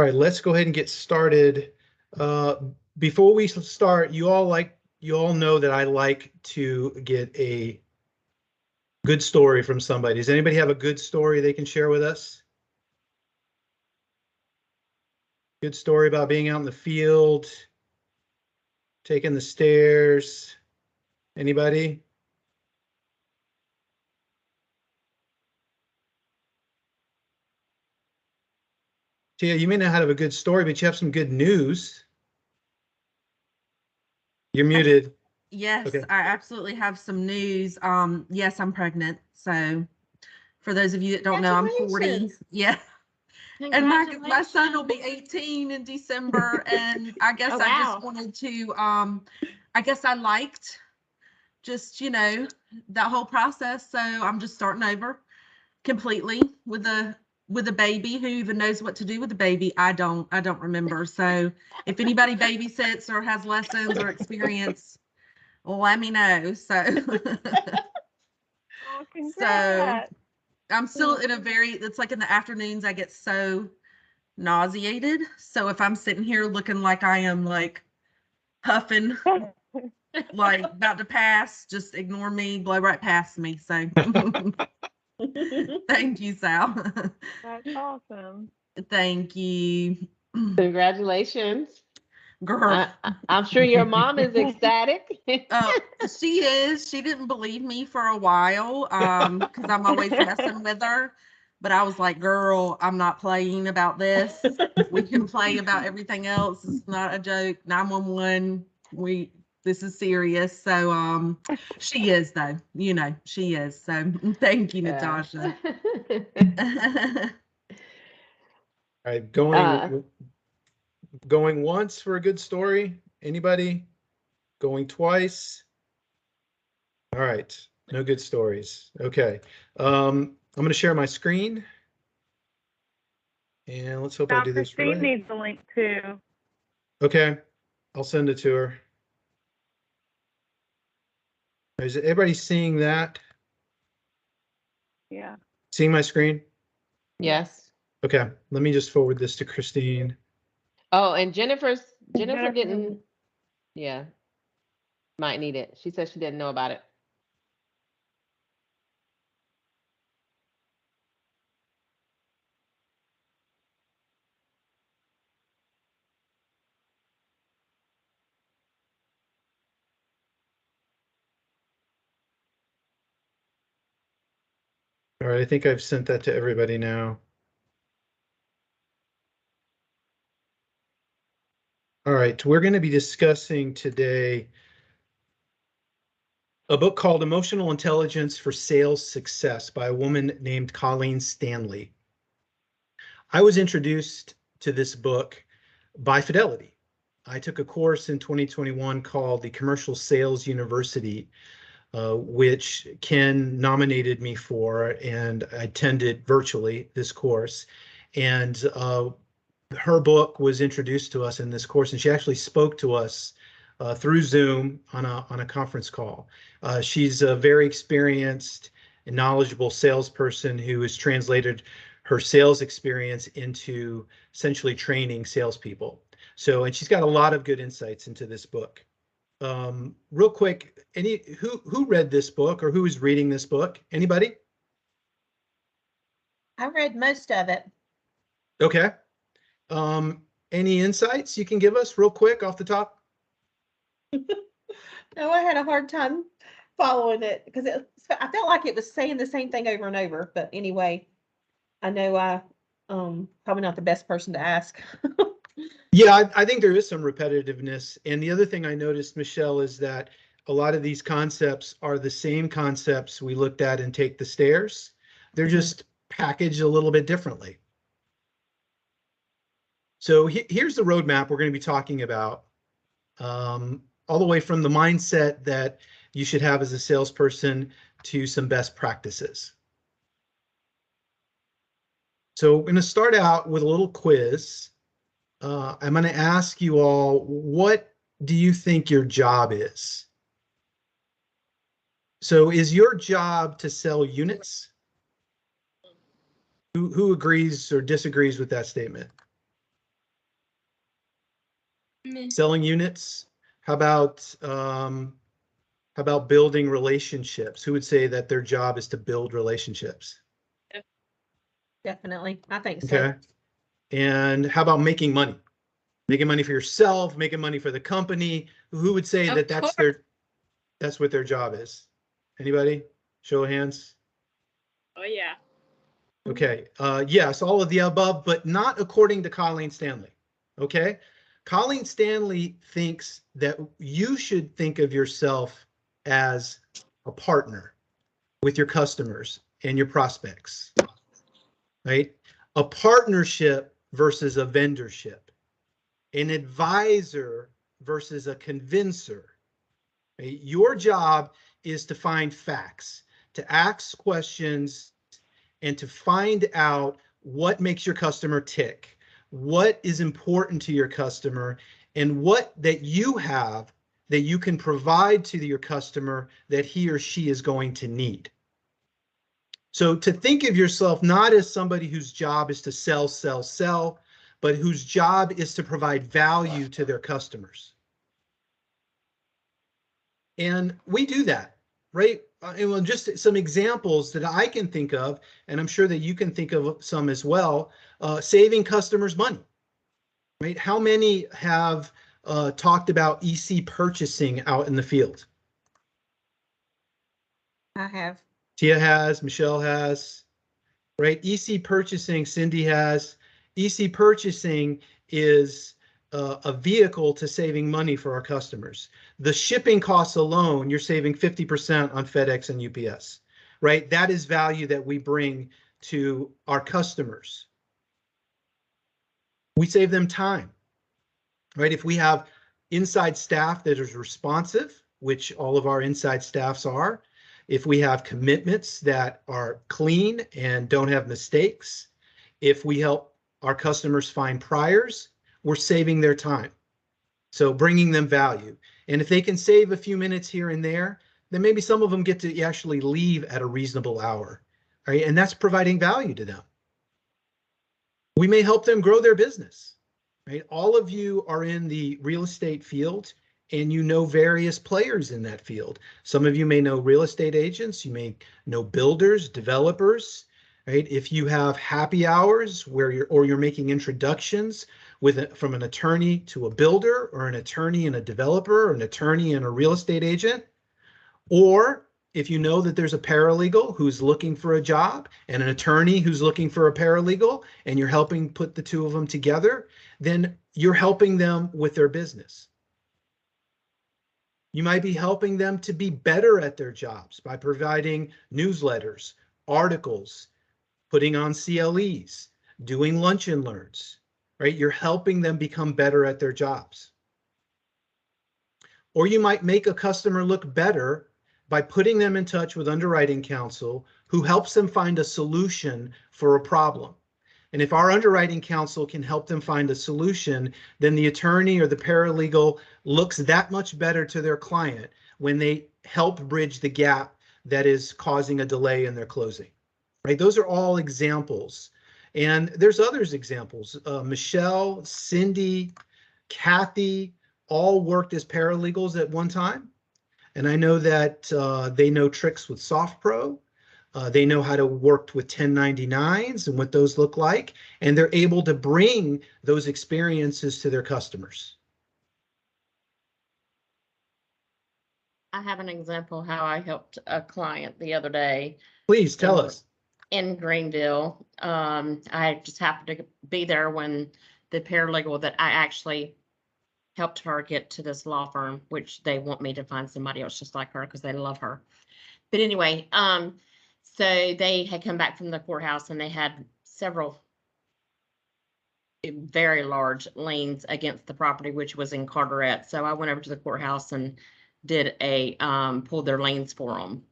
All right, let's go ahead and get started. Before we start, you all know that I like to get a good story from somebody. Does anybody have a good story they can share with us? Good story about being out in the field, taking the stairs. Anybody? Tia, you may not have a good story, but you have some good news. You're muted. Yes, Okay. I absolutely have some news. Yes, I'm pregnant. So for those of you that don't know, I'm 40. Congratulations. Yeah. And my son will be 18 in December. And I guess Oh, I wow. just wanted to, I guess I liked just, that whole process. So I'm just starting over completely with a baby. Who even knows what to do with a baby? I don't remember. So if anybody babysits or has lessons or experience, let me know. So Oh, congrats. I'm still in it's like in the afternoons I get so nauseated. So if I'm sitting here looking like I am like huffing, like about to pass, just ignore me, blow right past me. So thank you, Sal. That's awesome. Thank you. Congratulations. Girl. I'm sure your mom is ecstatic. She is. She didn't believe me for a while because I'm always messing with her. But I was like, girl, I'm not playing about this. We can play about everything else. It's not a joke. 911. This is serious. So she is though. She is. So thank you, Natasha. All right, going once for a good story. Anybody? Going twice? All right, no good stories. Okay, I'm going to share my screen. And let's hope I do this right. Christine needs the link too. Okay, I'll send it to her. Is everybody seeing that? Yeah. Seeing my screen? Yes. Okay, let me just forward this to Christine. Oh, and Jennifer didn't, yeah, might need it. She said she didn't know about it. All right, I think I've sent that to everybody now. All right, we're going to be discussing today a book called Emotional Intelligence for Sales Success by a woman named Colleen Stanley. I was introduced to this book by Fidelity. I took a course in 2021 called the Commercial Sales University, which Ken nominated me for, and I attended virtually this course. And her book was introduced to us in this course, and she actually spoke to us through Zoom on a conference call. She's a very experienced and knowledgeable salesperson who has translated her sales experience into essentially training salespeople. So, and she's got a lot of good insights into this book. Real quick, who read this book or who is reading this book? Anybody? I read most of it. Okay. Any insights you can give us real quick off the top? No, I had a hard time following it because I felt like it was saying the same thing over and over. But anyway, I know I probably not the best person to ask. Yeah, I think there is some repetitiveness. And the other thing I noticed, Michelle, is that a lot of these concepts are the same concepts we looked at in Take the Stairs. They're just packaged a little bit differently. So here's the roadmap we're going to be talking about, all the way from the mindset that you should have as a salesperson to some best practices. So we're going to start out with a little quiz. I'm going to ask you all, what do you think your job is? So is your job to sell units? Who agrees or disagrees with that statement? Selling units? How about building relationships? Who would say that their job is to build relationships? Definitely. I think so. Okay. And how about making money? Making money for yourself, making money for the company. Who would say Of that that's what their job is? Anybody? Show of hands. Oh, yeah. Okay. Yes, all of the above, but not according to Colleen Stanley. Okay. Colleen Stanley thinks that you should think of yourself as a partner with your customers and your prospects, right? A partnership versus a vendorship, an advisor versus a convincer. Right? Your job is to find facts, to ask questions, and to find out what makes your customer tick, what is important to your customer, and what that you have that you can provide to your customer that he or she is going to need. So to think of yourself not as somebody whose job is to sell, sell, sell, but whose job is to provide value to their customers. And we do that, right? And well, just some examples that I can think of, and I'm sure that you can think of some as well, saving customers money, right? How many have talked about EC purchasing out in the field? I have. Tia has, Michelle has, right? EC purchasing, Cindy has. EC purchasing is a vehicle to saving money for our customers. The shipping costs alone, you're saving 50% on FedEx and UPS, right? That is value that we bring to our customers. We save them time, right? If we have inside staff that is responsive, which all of our inside staffs are, if we have commitments that are clean and don't have mistakes, if we help our customers find priors, we're saving their time. So bringing them value. And if they can save a few minutes here and there, then maybe some of them get to actually leave at a reasonable hour, right? And that's providing value to them. We may help them grow their business, right? All of you are in the real estate field and you know various players in that field. Some of you may know real estate agents, you may know builders, developers, right? If you have happy hours where you're making introductions from an attorney to a builder, or an attorney and a developer, or an attorney and a real estate agent, or if you know that there's a paralegal who's looking for a job and an attorney who's looking for a paralegal, and you're helping put the two of them together, then you're helping them with their business. You might be helping them to be better at their jobs by providing newsletters, articles, putting on CLEs, doing lunch and learns, right? You're helping them become better at their jobs. Or you might make a customer look better by putting them in touch with underwriting counsel who helps them find a solution for a problem. And if our underwriting counsel can help them find a solution, then the attorney or the paralegal looks that much better to their client when they help bridge the gap that is causing a delay in their closing, right? Those are all examples. And there's others examples. Michelle, Cindy, Kathy, all worked as paralegals at one time. And I know that they know tricks with SoftPro. They know how to work with 1099s and what those look like. And they're able to bring those experiences to their customers. I have an example how I helped a client the other day. Please tell us. In Greenville. I just happened to be there when the paralegal that I actually helped her get to this law firm, which they want me to find somebody else just like her because they love her. But anyway, so they had come back from the courthouse and they had several very large liens against the property, which was in Carteret. So I went over to the courthouse and did a pulled their liens for them,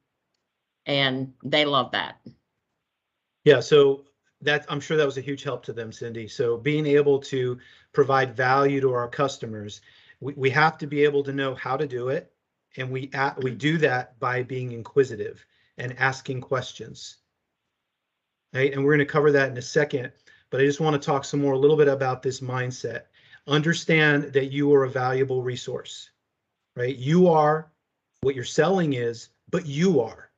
and they love that. Yeah, so that I'm sure that was a huge help to them, Cindy. So being able to provide value to our customers, we have to be able to know how to do it, and we do that by being inquisitive and asking questions. Right, and we're going to cover that in a second, but I just want to talk some more a little bit about this mindset. understand that you are a valuable resource, right? You are what you're selling is, but you are,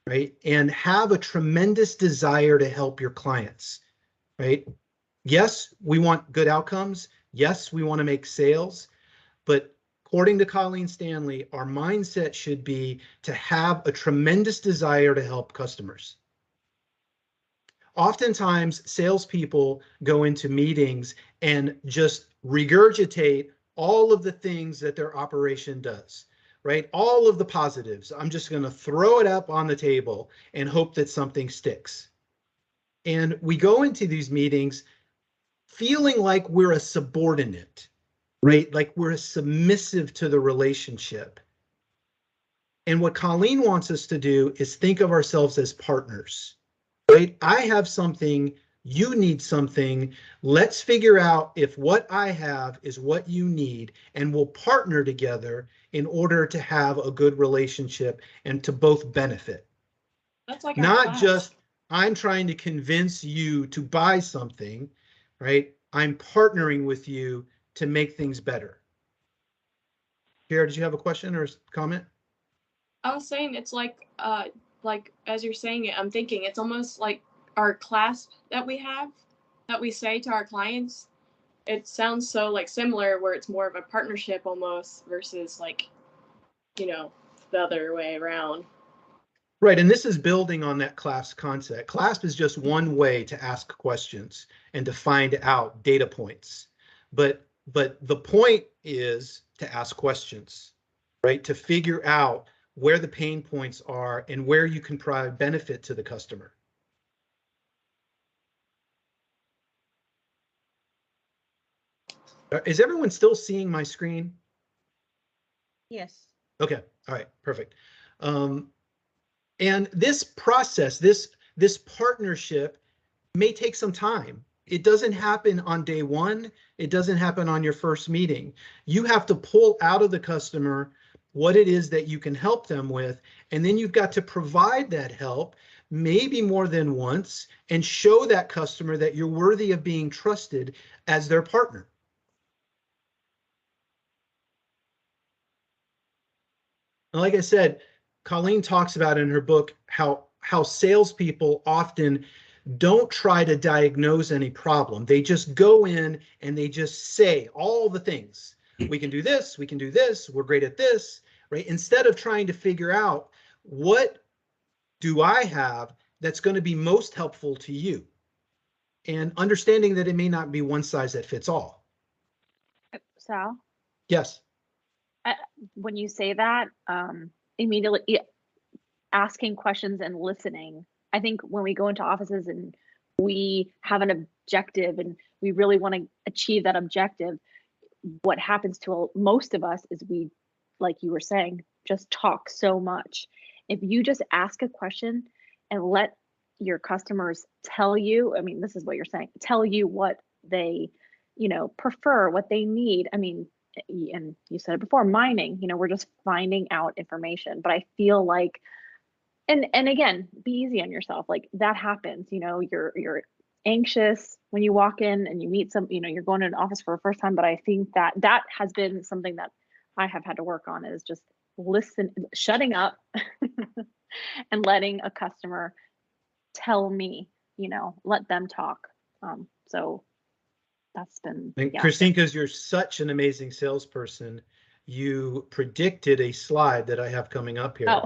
right? And have a tremendous desire to help your clients, right? Yes, we want good outcomes. Yes, we want to make sales, but according to Colleen Stanley, our mindset should be to have a tremendous desire to help customers. Oftentimes, salespeople go into meetings and just regurgitate all of the things that their operation does, right? All of the positives. I'm just going to throw it up on the table and hope that something sticks. And we go into these meetings feeling like we're a subordinate, right? Like we're submissive to the relationship. And what Colleen wants us to do is think of ourselves as partners, right? I have something, you need something. Let's figure out if what I have is what you need, and we'll partner together in order to have a good relationship and to both benefit. That's like our Not class. just, I'm trying to convince you to buy something, right? I'm partnering with you to make things better. Kara, did you have a question or comment? I was saying it's like as you're saying it, I'm thinking it's almost like our class that we have, that we say to our clients. It sounds so like similar, where it's more of a partnership almost versus like, you know, the other way around. Right, and this is building on that CLASP concept. CLASP is just one way to ask questions and to find out data points. But the point is to ask questions, right? To figure out where the pain points are and where you can provide benefit to the customer. Is everyone still seeing my screen? Yes. Okay, all right, perfect. And this process, this partnership may take some time. It doesn't happen on day one. It doesn't happen on your first meeting. You have to pull out of the customer what it is that you can help them with, and then you've got to provide that help, maybe more than once, and show that customer that you're worthy of being trusted as their partner. And like I said, Colleen talks about in her book how salespeople often don't try to diagnose any problem. They just go in and they just say all the things. We can do this, we can do this, we're great at this, right? Instead of trying to figure out, what do I have that's going to be most helpful to you? And understanding that it may not be one size that fits all. Sal, Yes. when you say that, immediately asking questions and listening. I think when we go into offices and we have an objective and we really want to achieve that objective, what happens to most of us is we, like you were saying, just talk so much. If you just ask a question and let your customers tell you, I mean, this is what you're saying, tell you what they, prefer, what they need. I mean, and you said it before, mining, we're just finding out information. But I feel like, and again, be easy on yourself. Like that happens, you're anxious when you walk in and you meet you're going to an office for the first time. But I think that has been something that I have had to work on, is just shutting up and letting a customer tell me, let them talk. So that's been, And yeah. Christine, because you're such an amazing salesperson, you predicted a slide that I have coming up here. Oh.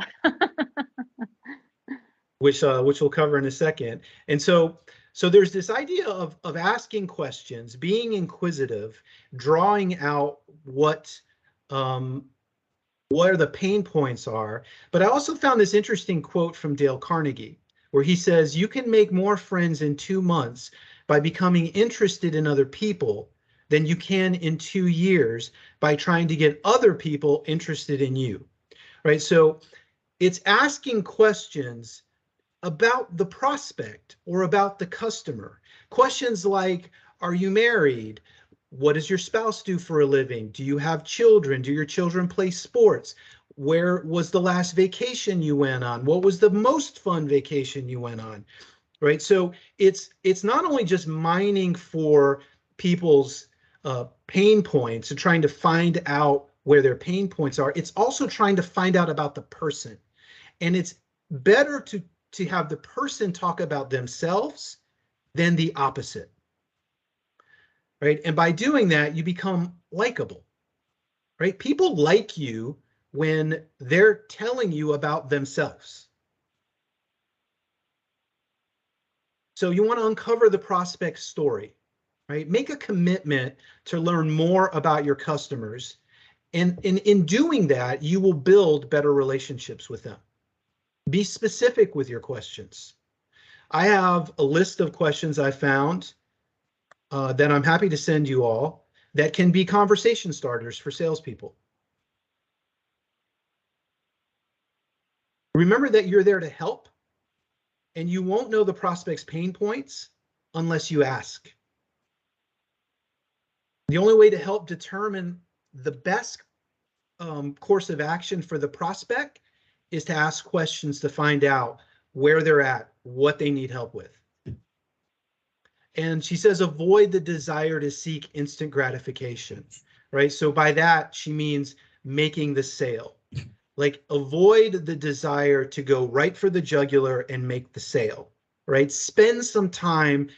which we'll cover in a second. And so there's this idea of asking questions, being inquisitive, drawing out what the pain points are. But I also found this interesting quote from Dale Carnegie, where he says, you can make more friends in 2 months by becoming interested in other people than you can in 2 years by trying to get other people interested in you, right? So it's asking questions about the prospect or about the customer. Questions like, are you married? What does your spouse do for a living? Do you have children? Do your children play sports? Where was the last vacation you went on? What was the most fun vacation you went on? Right? So it's not only just mining for people's pain points and trying to find out where their pain points are. It's also trying to find out about the person. And it's better to have the person talk about themselves than the opposite. Right? And by doing that, you become likable. Right? People like you when they're telling you about themselves. So you want to uncover the prospect story, right? Make a commitment to learn more about your customers. And in doing that, you will build better relationships with them. Be specific with your questions. I have a list of questions I found that I'm happy to send you all that can be conversation starters for salespeople. Remember that you're there to help, and you won't know the prospect's pain points unless you ask. The only way to help determine the best course of action for the prospect is to ask questions to find out where they're at, what they need help with. And she says, avoid the desire to seek instant gratification, right? So by that, she means making the sale. Like, avoid the desire to go right for the jugular and make the sale, right? Spend some time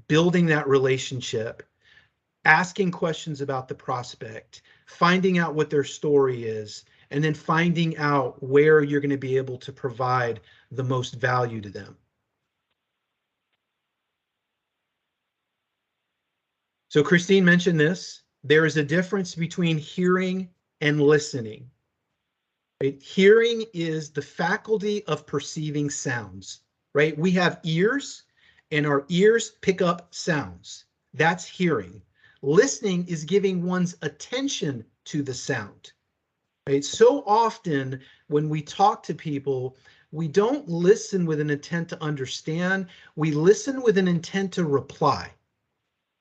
building that relationship, asking questions about the prospect, finding out what their story is, and then finding out where you're going to be able to provide the most value to them. So Christine mentioned this. There is a difference between hearing and listening. Right? Hearing is the faculty of perceiving sounds, right? We have ears, and our ears pick up sounds. That's hearing. Listening is giving one's attention to the sound. Right? So often when we talk to people, we don't listen with an intent to understand. We listen with an intent to reply.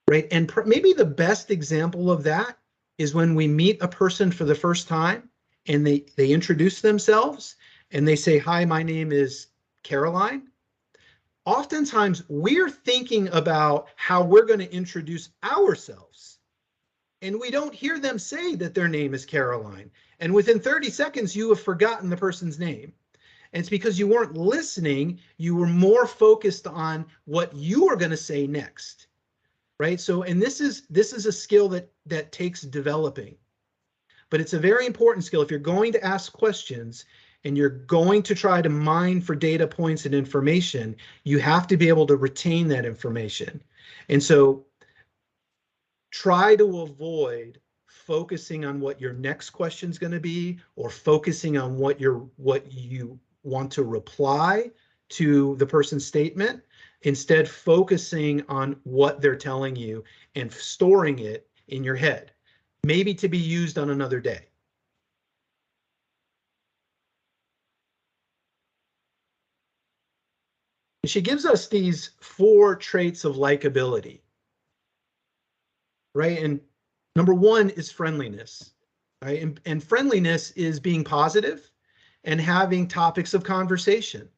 Right? And maybe the best example of that is when we meet a person for the first time and they introduce themselves and they say, hi, my name is Caroline. Oftentimes we're thinking about how we're going to introduce ourselves, and we don't hear them say that their name is Caroline. And within 30 seconds, you have forgotten the person's name. And it's because you weren't listening. You were more focused on what you were going to say next. Right? So, and this is a skill that takes developing, but it's a very important skill. If you're going to ask questions and you're going to try to mine for data points and information, you have to be able to retain that information. And so try to avoid focusing on what your next question is going to be, or focusing on what you want to reply to the person's statement. Instead, focusing on what they're telling you and storing it in your head, maybe to be used on another day. She gives us these 4 traits of likability, right? And number 1 is friendliness, right? And friendliness is being positive and having topics of conversation.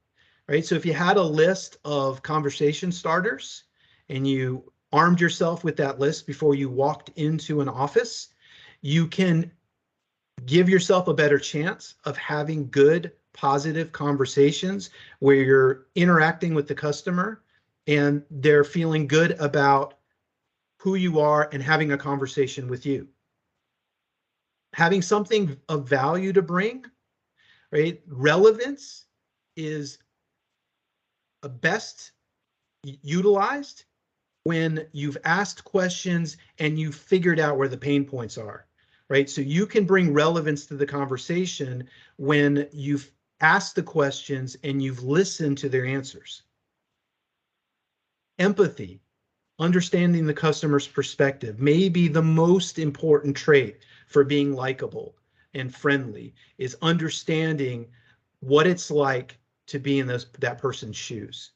Right? So if you had a list of conversation starters and you armed yourself with that list before you walked into an office, you can give yourself a better chance of having good, positive conversations where you're interacting with the customer and they're feeling good about who you are and having a conversation with you. Having something of value to bring, right? Relevance is best utilized when you've asked questions and you've figured out where the pain points are, right? So you can bring relevance to the conversation when you've asked the questions and you've listened to their answers. Empathy, understanding the customer's perspective, may be the most important trait for being likable and friendly, is understanding what it's like to be in that person's shoes.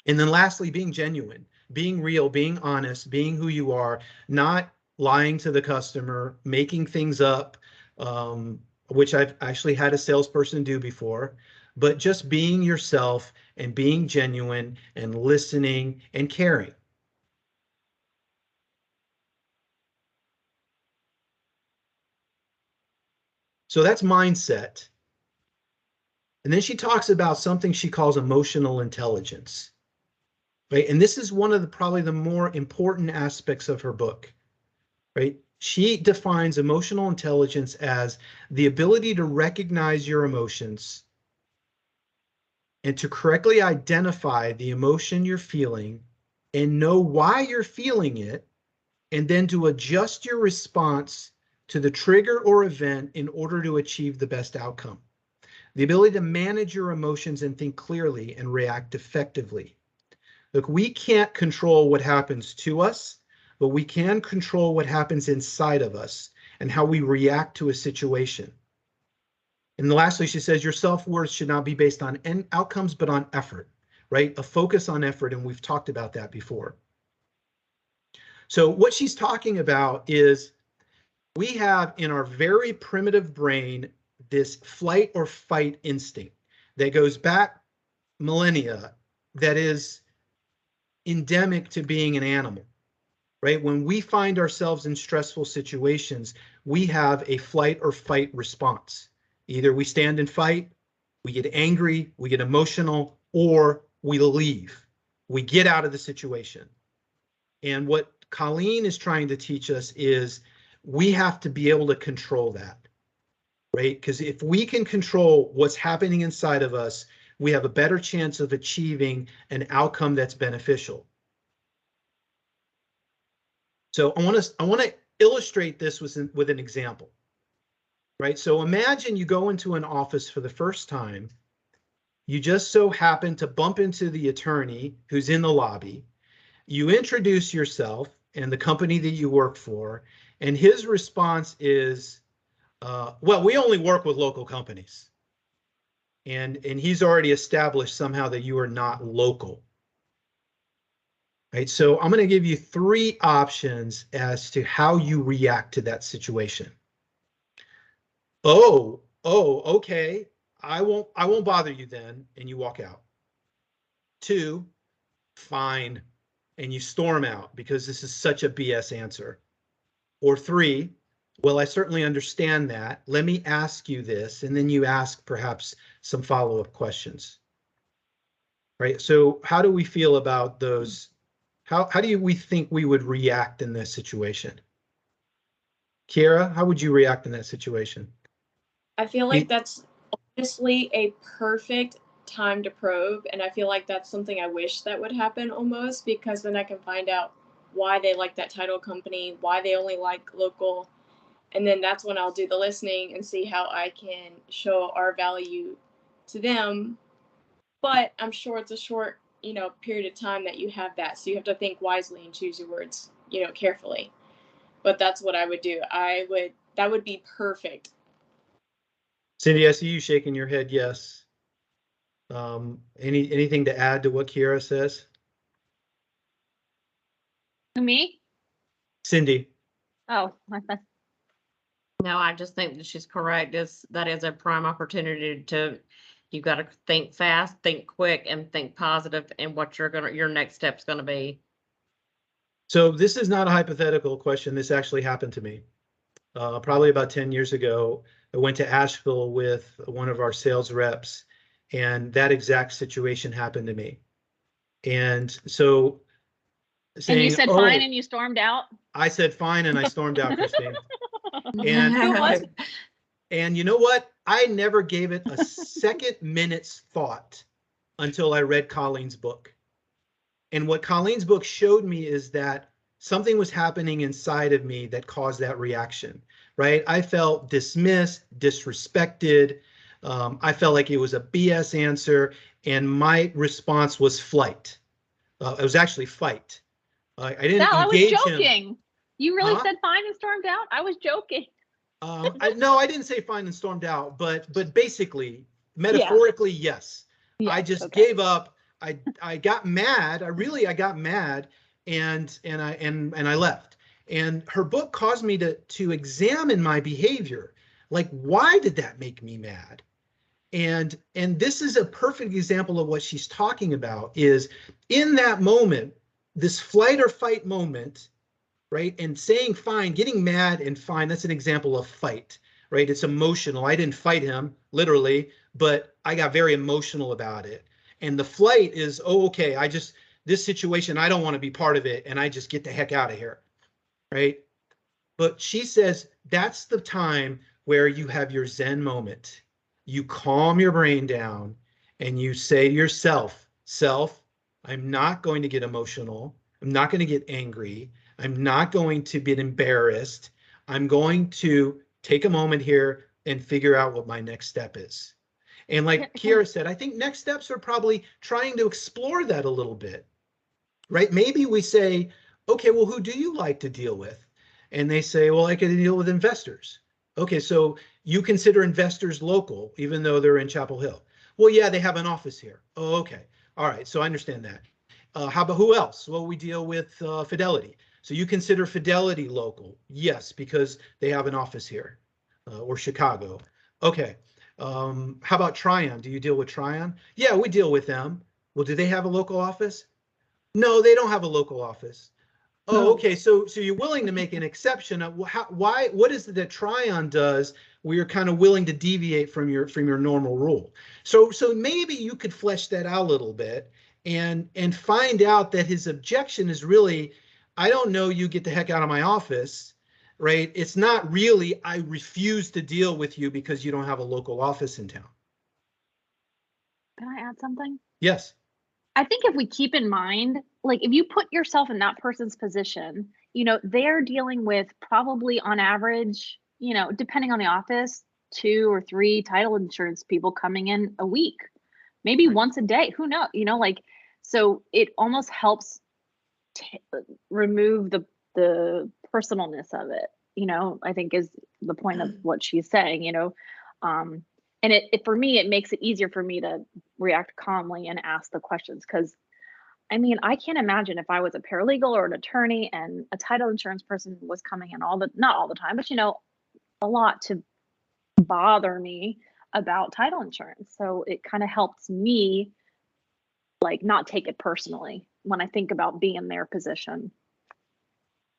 And then lastly, being genuine, being real, being honest, being who you are, not lying to the customer, making things up, which I've actually had a salesperson do before, but just being yourself and being genuine and listening and caring. So that's mindset. And then she talks about something she calls emotional intelligence. Right? And this is one of the probably the more important aspects of her book. Right? She defines emotional intelligence as the ability to recognize your emotions and to correctly identify the emotion you're feeling and know why you're feeling it, and then to adjust your response to the trigger or event in order to achieve the best outcome. The ability to manage your emotions and think clearly and react effectively. Look, we can't control what happens to us, but we can control what happens inside of us and how we react to a situation. And lastly, she says your self-worth should not be based on outcomes, but on effort, right? A focus on effort, and we've talked about that before. So what she's talking about is we have in our very primitive brain this flight or fight instinct that goes back millennia, that is endemic to being an animal, right? When we find ourselves in stressful situations, we have a flight or fight response. Either we stand and fight, we get angry, we get emotional, or we leave. We get out of the situation. And what Colleen is trying to teach us is we have to be able to control that, right? Because if we can control what's happening inside of us, we have a better chance of achieving an outcome that's beneficial. So I want to illustrate this with an example, right? So imagine you go into an office for the first time. You just so happen to bump into the attorney who's in the lobby. You introduce yourself and the company that you work for, and his response is, well, we only work with local companies. And he's already established somehow that you are not local. Right, so I'm going to give you 3 options as to how you react to that situation. Oh, okay. I won't bother you then, and you walk out. 2, fine, and you storm out because this is such a BS answer. Or 3, well, I certainly understand that. Let me ask you this, and then you ask perhaps some follow-up questions. Right, so how do we feel about those? How do we think we would react in this situation? Kiera, how would you react in that situation? I feel like that's honestly a perfect time to probe, and I feel like that's something I wish that would happen almost, because then I can find out why they like that title company, why they only like local, and then that's when I'll do the listening and see how I can show our value to them. But I'm sure it's a short, period of time that you have that, so you have to think wisely and choose your words, carefully. But that's what I would do. That would be perfect. Cindy, I see you shaking your head yes. Anything to add to what Kiera says? Me? Cindy. Oh, No, I just think that she's correct. That is a prime opportunity to, you've got to think fast, think quick, and think positive in what your next step's gonna be. So this is not a hypothetical question. This actually happened to me. Probably about 10 years ago, I went to Asheville with one of our sales reps, and that exact situation happened to me. And so saying, and you said fine and you stormed out? I said fine and I stormed out, Christine. And And you know what? I never gave it a second minute's thought until I read Colleen's book. And what Colleen's book showed me is that something was happening inside of me that caused that reaction, right? I felt dismissed, disrespected. I felt like it was a BS answer, and my response was flight. It was actually fight. I didn't engage him. I was joking. You really Huh? said fine and stormed out? I was joking. No, I didn't say fine and stormed out, but basically, metaphorically, yes. I just gave up. I got mad. I got mad, and I left. And her book caused me to examine my behavior. Like, why did that make me mad? And this is a perfect example of what she's talking about. Is in that moment, this flight or fight moment, right? And saying fine, getting mad and fine, that's an example of fight, right? It's emotional. I didn't fight him literally, but I got very emotional about it. And the flight is, oh, okay, this situation, I don't want to be part of it, and I just get the heck out of here, right? But she says that's the time where you have your Zen moment. You calm your brain down and you say to yourself, I'm not going to get emotional. I'm not going to get angry. I'm not going to be embarrassed. I'm going to take a moment here and figure out what my next step is. And like Kiara said, I think next steps are probably trying to explore that a little bit, right? Maybe we say, okay, well, who do you like to deal with? And they say, well, I can deal with investors. Okay, so you consider investors local, even though they're in Chapel Hill. Well, yeah, they have an office here. Oh, okay. All right, so I understand that. How about who else? Well, we deal with Fidelity. So you consider Fidelity local? Yes, because they have an office here, or Chicago. Okay. How about Tryon? Do you deal with Tryon? Yeah, we deal with them. Well, do they have a local office? No, they don't have a local office. Oh, okay. So you're willing to make an exception. Why? What is it that Tryon does where you're kind of willing to deviate from your normal rule? So maybe you could flesh that out a little bit and find out that his objection is really, I don't know, you get the heck out of my office, right? It's not really, I refuse to deal with you because you don't have a local office in town. Can I add something? Yes. I think if we keep in mind, like if you put yourself in that person's position, they're dealing with probably on average, depending on the office, 2 or 3 title insurance people coming in a week, maybe once a day, who knows, so it almost helps remove the personalness of it, I think is the point of what she's saying, and it for me, it makes it easier for me to react calmly and ask the questions. Because, I can't imagine if I was a paralegal or an attorney and a title insurance person was coming in not all the time, but a lot to bother me about title insurance. So it kind of helps me not take it personally when I think about being in their position.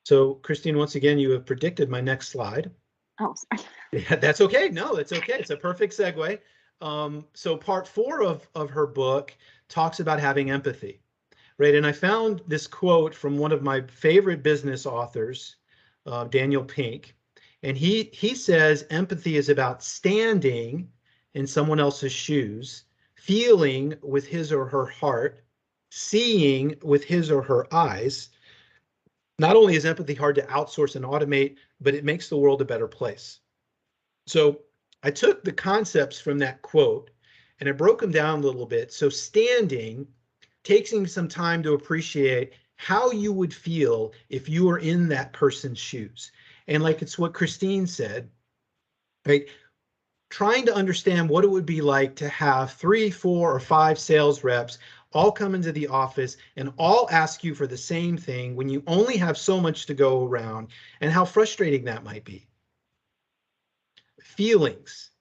So Christine, once again, you have predicted my next slide. Oh, sorry. Yeah, that's okay. No, it's okay. It's a perfect segue. So part 4 of her book talks about having empathy, right? And I found this quote from one of my favorite business authors, Daniel Pink. And he says empathy is about standing in someone else's shoes, feeling with his or her heart, seeing with his or her eyes. Not only is empathy hard to outsource and automate, but it makes the world a better place. So I took the concepts from that quote and I broke them down a little bit. So standing, taking some time to appreciate how you would feel if you were in that person's shoes. And like it's what Christine said, right? Trying to understand what it would be like to have 3, 4, or 5 sales reps all come into the office and all ask you for the same thing when you only have so much to go around, and how frustrating that might be. Feelings,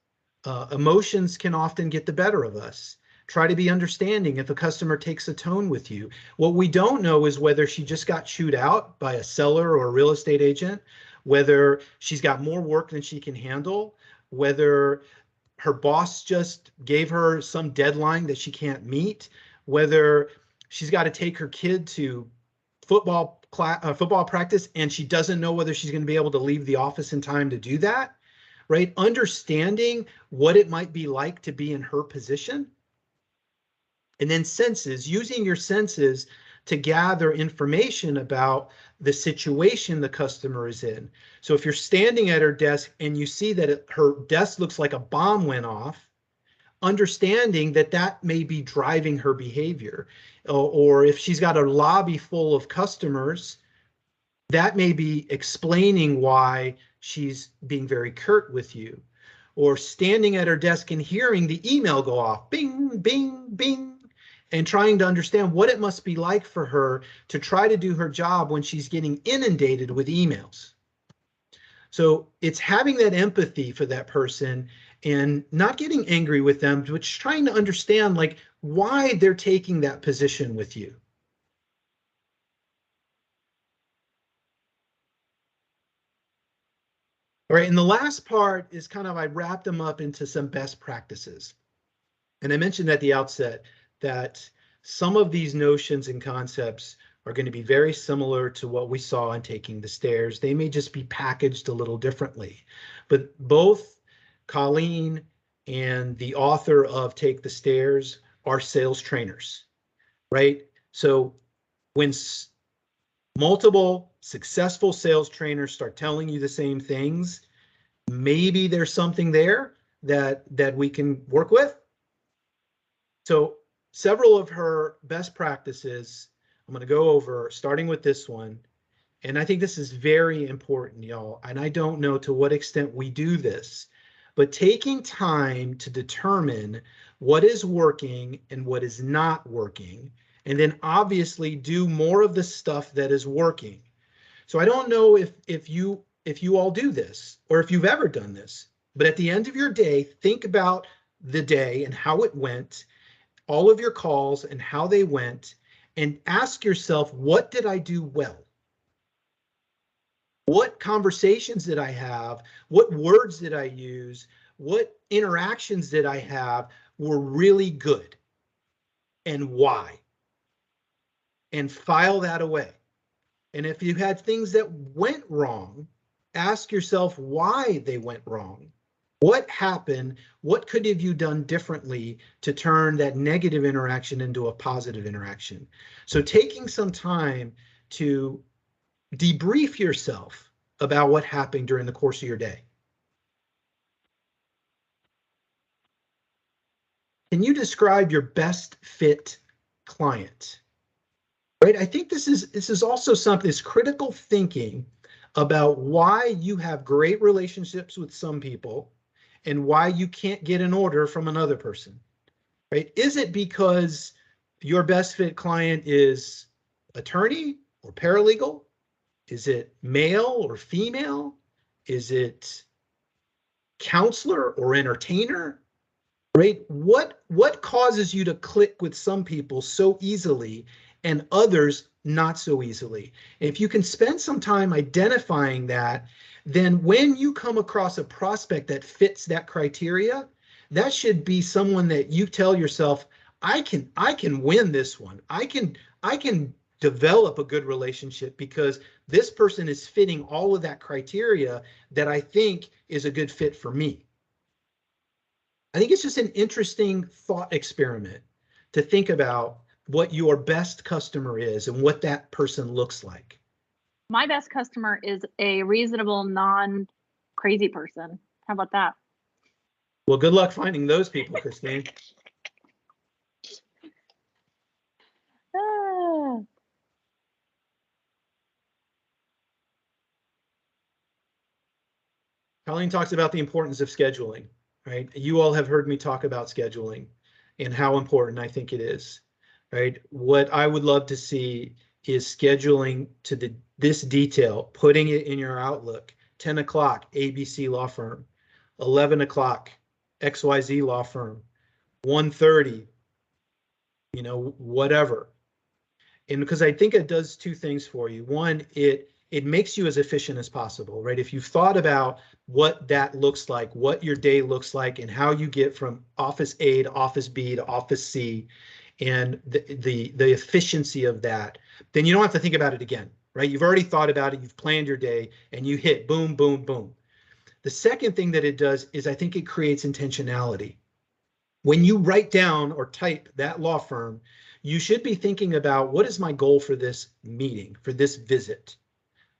emotions can often get the better of us. Try to be understanding if a customer takes a tone with you. What we don't know is whether she just got chewed out by a seller or a real estate agent, whether she's got more work than she can handle, whether her boss just gave her some deadline that she can't meet, whether she's got to take her kid to football practice and she doesn't know whether she's going to be able to leave the office in time to do that, right? Understanding what it might be like to be in her position. And then senses, using your senses to gather information about the situation the customer is in. So if you're standing at her desk and you see that her desk looks like a bomb went off, understanding that that may be driving her behavior. Or if she's got a lobby full of customers, that may be explaining why she's being very curt with you. Or standing at her desk and hearing the email go off, bing, bing, bing, and trying to understand what it must be like for her to try to do her job when she's getting inundated with emails. So it's having that empathy for that person and not getting angry with them, but trying to understand like why they're taking that position with you. All right, and the last part is kind of, I wrapped them up into some best practices. And I mentioned at the outset that some of these notions and concepts are going to be very similar to what we saw in Taking the Stairs. They may just be packaged a little differently, but both Colleen and the author of Take the Stairs are sales trainers, right? So when multiple successful sales trainers start telling you the same things, maybe there's something there that we can work with. So several of her best practices, I'm going to go over, starting with this one. And I think this is very important, y'all. And I don't know to what extent we do this, but taking time to determine what is working and what is not working, and then obviously do more of the stuff that is working. So I don't know if you all do this or if you've ever done this, but at the end of your day, think about the day and how it went, all of your calls and how they went, and ask yourself, what did I do well? What conversations did I have? What words did I use? What interactions did I have were really good? And why? And file that away. And if you had things that went wrong, ask yourself why they went wrong. What happened? What could have you done differently to turn that negative interaction into a positive interaction? So taking some time to debrief yourself about what happened during the course of your day. Can you describe your best fit client? Right? I think this is also something, this critical thinking about why you have great relationships with some people and why you can't get an order from another person, right? Is it because your best fit client is attorney or paralegal? Is it male or female? Is it counselor or entertainer, right? What causes you to click with some people so easily and others not so easily? If you can spend some time identifying that, then when you come across a prospect that fits that criteria, that should be someone that you tell yourself, I can win this one. I can develop a good relationship because this person is fitting all of that criteria that I think is a good fit for me. I think it's just an interesting thought experiment to think about what your best customer is and what that person looks like. My best customer is a reasonable, non-crazy person. How about that? Well, good luck finding those people, Christine. Ah. Colleen talks about the importance of scheduling, right? You all have heard me talk about scheduling and how important I think it is, right? What I would love to see is scheduling to this detail, putting it in your Outlook. 10 o'clock, ABC law firm. 11 o'clock, XYZ law firm. 1:30, whatever. And because I think it does two things for you. One, it makes you as efficient as possible, right? If you've thought about what that looks like, what your day looks like, and how you get from office A to office B to office C, and the efficiency of that, then you don't have to think about it again, right? You've already thought about it, you've planned your day, and you hit boom, boom, boom. The second thing that it does is I think it creates intentionality. When you write down or type that law firm, you should be thinking about, what is my goal for this meeting, for this visit,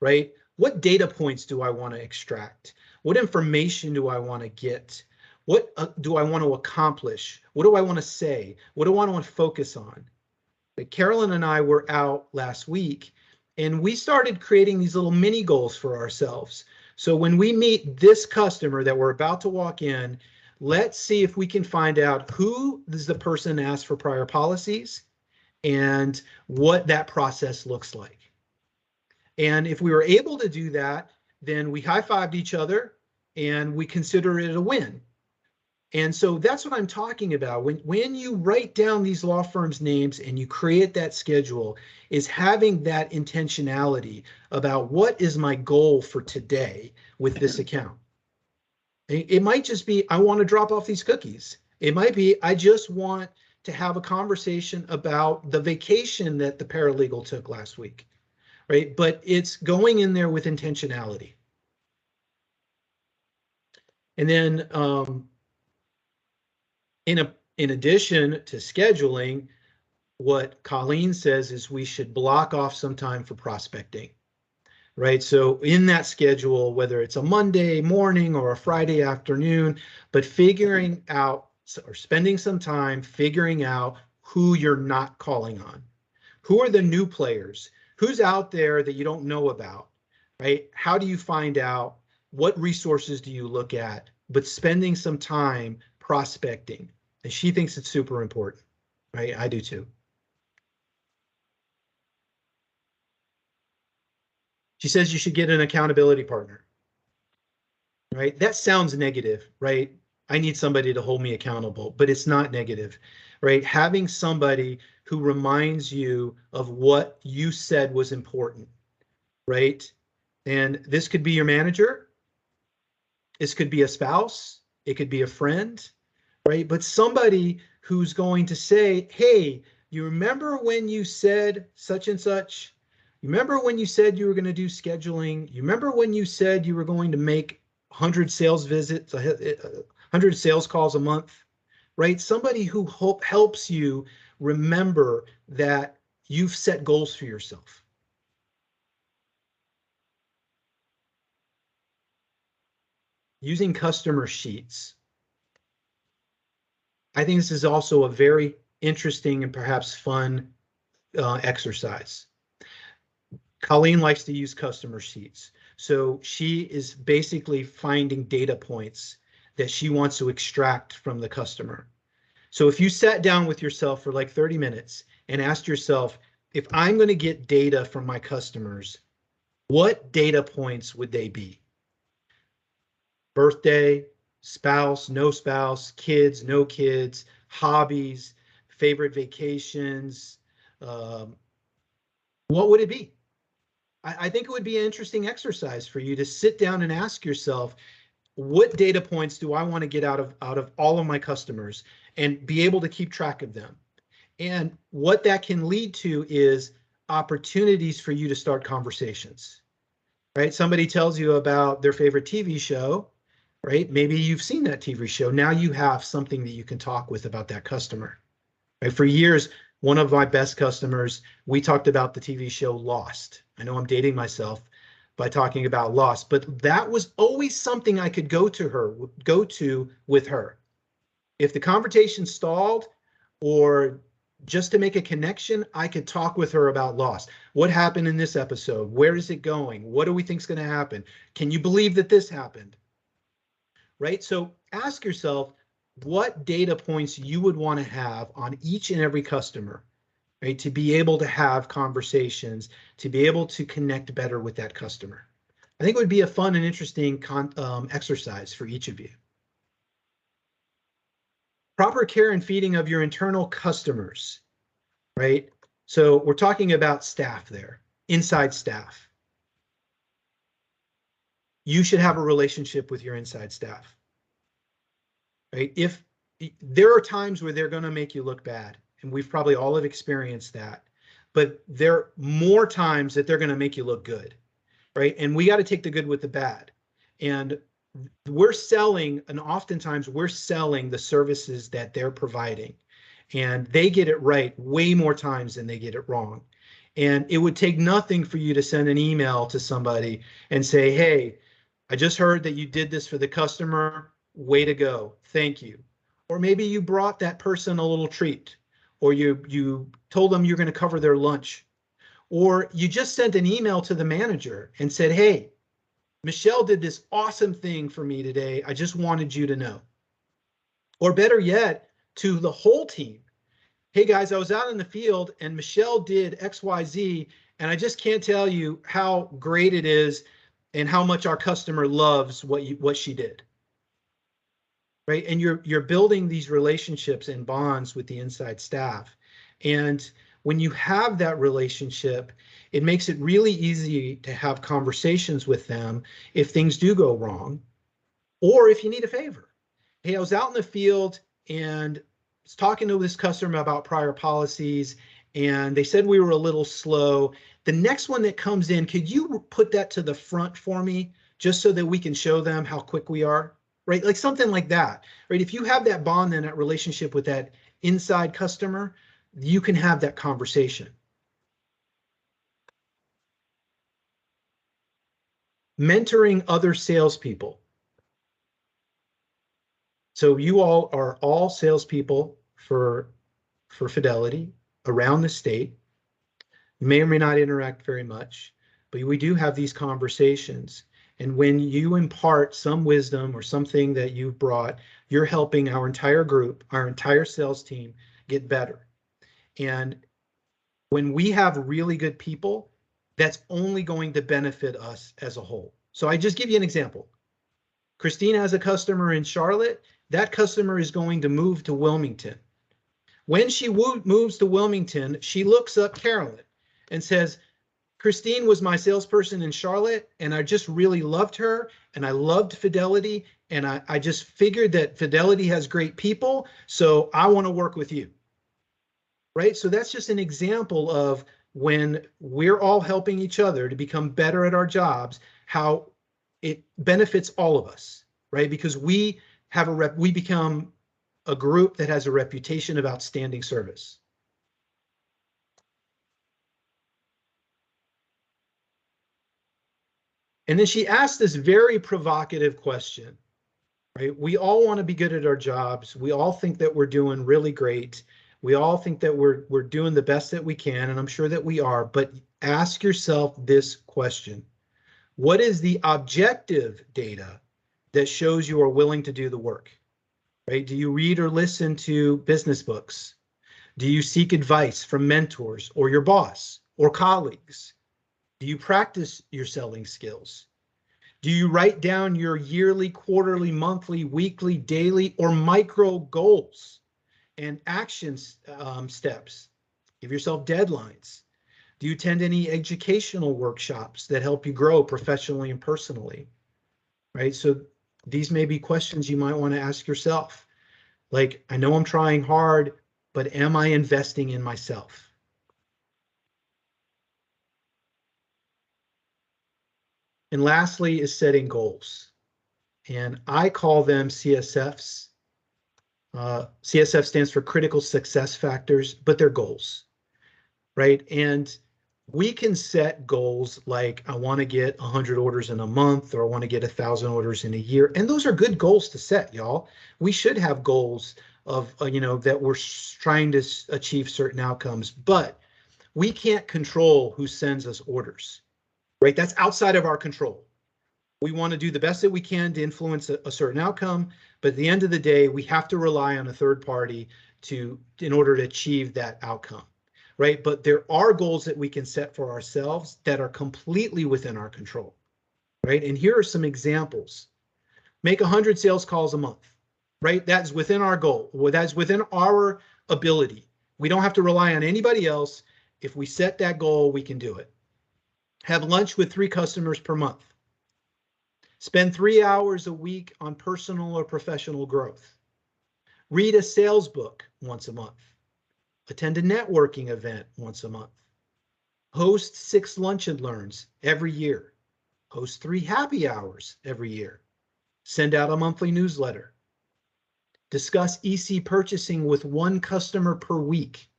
right? What data points do I want to extract? What information do I want to get? What do I want to accomplish? What do I want to say? What do I want to focus on? Like Carolyn and I were out last week and we started creating these little mini goals for ourselves. So when we meet this customer that we're about to walk in, let's see if we can find out who is the person asked for prior policies and what that process looks like. And if we were able to do that, then we high-fived each other and we consider it a win. And so that's what I'm talking about. When you write down these law firms' names and you create that schedule, is having that intentionality about what is my goal for today with this account. It might just be, I want to drop off these cookies. It might be, I just want to have a conversation about the vacation that the paralegal took last week, right? But it's going in there with intentionality. And then in addition to scheduling, what Colleen says is we should block off some time for prospecting, right? So in that schedule, whether it's a Monday morning or a Friday afternoon, but figuring out or spending some time figuring out who you're not calling on. Who are the new players? Who's out there that you don't know about, right? How do you find out? What resources do you look at? But spending some time prospecting. And she thinks it's super important, right? I do too. She says you should get an accountability partner, right? That sounds negative, right? I need somebody to hold me accountable, but it's not negative, right? Having somebody who reminds you of what you said was important, right? And this could be your manager. This could be a spouse. It could be a friend, right? But somebody who's going to say, hey, you remember when you said such and such? You remember when you said you were going to do scheduling? You remember when you said you were going to make 100 sales visits, 100 sales calls a month, right? Somebody who helps you remember that you've set goals for yourself. Using customer sheets. I think this is also a very interesting and perhaps fun exercise. Colleen likes to use customer sheets. So she is basically finding data points that she wants to extract from the customer. So if you sat down with yourself for like 30 minutes and asked yourself, if I'm going to get data from my customers, what data points would they be? Birthday, spouse, no spouse, kids, no kids, hobbies, favorite vacations. What would it be? I think it would be an interesting exercise for you to sit down and ask yourself, what data points do I want to get out of all of my customers and be able to keep track of them? And what that can lead to is opportunities for you to start conversations, right? Somebody tells you about their favorite TV show, right? Maybe you've seen that TV show. Now you have something that you can talk with about that customer. Right? For years, one of my best customers, we talked about the TV show Lost. I know I'm dating myself by talking about Lost, but that was always something I could go to with her. If the conversation stalled or just to make a connection, I could talk with her about Lost. What happened in this episode? Where is it going? What do we think is going to happen? Can you believe that this happened? Right? So ask yourself what data points you would want to have on each and every customer, right? To be able to have conversations, to be able to connect better with that customer. I think it would be a fun and interesting exercise for each of you. Proper care and feeding of your internal customers, right? So we're talking about staff there, inside staff. You should have a relationship with your inside staff, right? If there are times where they're going to make you look bad, and we've probably all have experienced that, but there are more times that they're going to make you look good, right? And we got to take the good with the bad. And we're selling, and oftentimes we're selling the services that they're providing, and they get it right way more times than they get it wrong. And it would take nothing for you to send an email to somebody and say, hey, I just heard that you did this for the customer. Way to go. Thank you. Or maybe you brought that person a little treat, or you told them you're going to cover their lunch, or you just sent an email to the manager and said, hey, Michelle did this awesome thing for me today. I just wanted you to know. Or better yet, to the whole team. Hey guys, I was out in the field and Michelle did XYZ, and I just can't tell you how great it is and how much our customer loves what she did. Right? And you're building these relationships and bonds with the inside staff. And when you have that relationship, it makes it really easy to have conversations with them if things do go wrong, Or if you need a favor, hey, I was out in the field and was talking to this customer about prior policies, and they said we were a little slow. The next one that comes in, could you put that to the front for me, just so that we can show them how quick we are, right? Like something like that, right? If you have that bond and that relationship with that inside customer, you can have that conversation. Mentoring other salespeople. So you all are all salespeople for Fidelity around the state. You may or may not interact very much, but we do have these conversations. And when you impart some wisdom or something that you've brought, you're helping our entire group, our entire sales team get better. And when we have really good people, that's only going to benefit us as a whole. So I just give you an example. Christine has a customer in Charlotte. That customer is going to move to Wilmington. When she moves to Wilmington, she looks up Carolyn and says, Christine was my salesperson in Charlotte, and I just really loved her, and I loved Fidelity, and I just figured that Fidelity has great people, so I want to work with you. Right? So that's just an example of when we're all helping each other to become better at our jobs, how it benefits all of us, right? Because we have we become a group that has a reputation of outstanding service. And then she asked this very provocative question, right? We all want to be good at our jobs. We all think that we're doing really great. We all think that we're doing the best that we can, and I'm sure that we are, but ask yourself this question. What is the objective data that shows you are willing to do the work? Right? Do you read or listen to business books? Do you seek advice from mentors or your boss or colleagues? Do you practice your selling skills? Do you write down your yearly, quarterly, monthly, weekly, daily, or micro goals and action steps? Give yourself deadlines. Do you attend any educational workshops that help you grow professionally and personally? Right? So these may be questions you might want to ask yourself. Like, I know I'm trying hard, but am I investing in myself? And lastly is setting goals. And I call them CSFs. CSF stands for critical success factors, but they're goals, right? And we can set goals like, I want to get 100 orders in a month, or I want to get 1,000 orders in a year. And those are good goals to set, y'all. We should have goals of, that we're trying to achieve certain outcomes, but we can't control who sends us orders, right? That's outside of our control. We want to do the best that we can to influence a certain outcome, but at the end of the day, we have to rely on a third party in order to achieve that outcome. Right? But there are goals that we can set for ourselves that are completely within our control, right? And here are some examples. Make 100 sales calls a month, right? That's within our goal. Well, that's within our ability. We don't have to rely on anybody else. If we set that goal, we can do it. Have lunch with 3 customers per month. Spend 3 hours a week on personal or professional growth. Read a sales book once a month. Attend a networking event once a month. Host 6 lunch and learns every year. Host 3 happy hours every year. Send out a monthly newsletter. Discuss EC purchasing with 1 customer per week.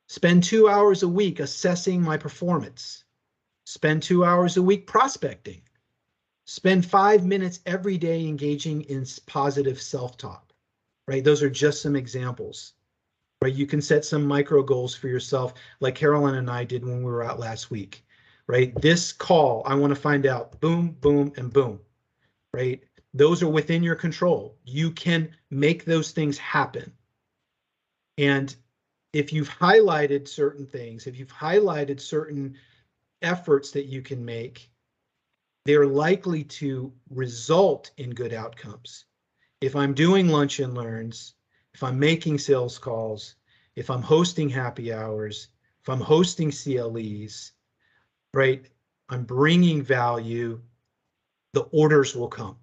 Spend 2 hours a week assessing my performance. Spend 2 hours a week prospecting. Spend 5 minutes every day engaging in positive self-talk, right? Those are just some examples. Right, you can set some micro goals for yourself, like Carolyn and I did when we were out last week. Right, this call, I want to find out, boom, boom, and boom. Right, those are within your control. You can make those things happen. And if you've highlighted certain things, if you've highlighted certain efforts that you can make, they're likely to result in good outcomes. If I'm doing lunch and learns, if I'm making sales calls, if I'm hosting happy hours, if I'm hosting CLEs, right, I'm bringing value, the orders will come.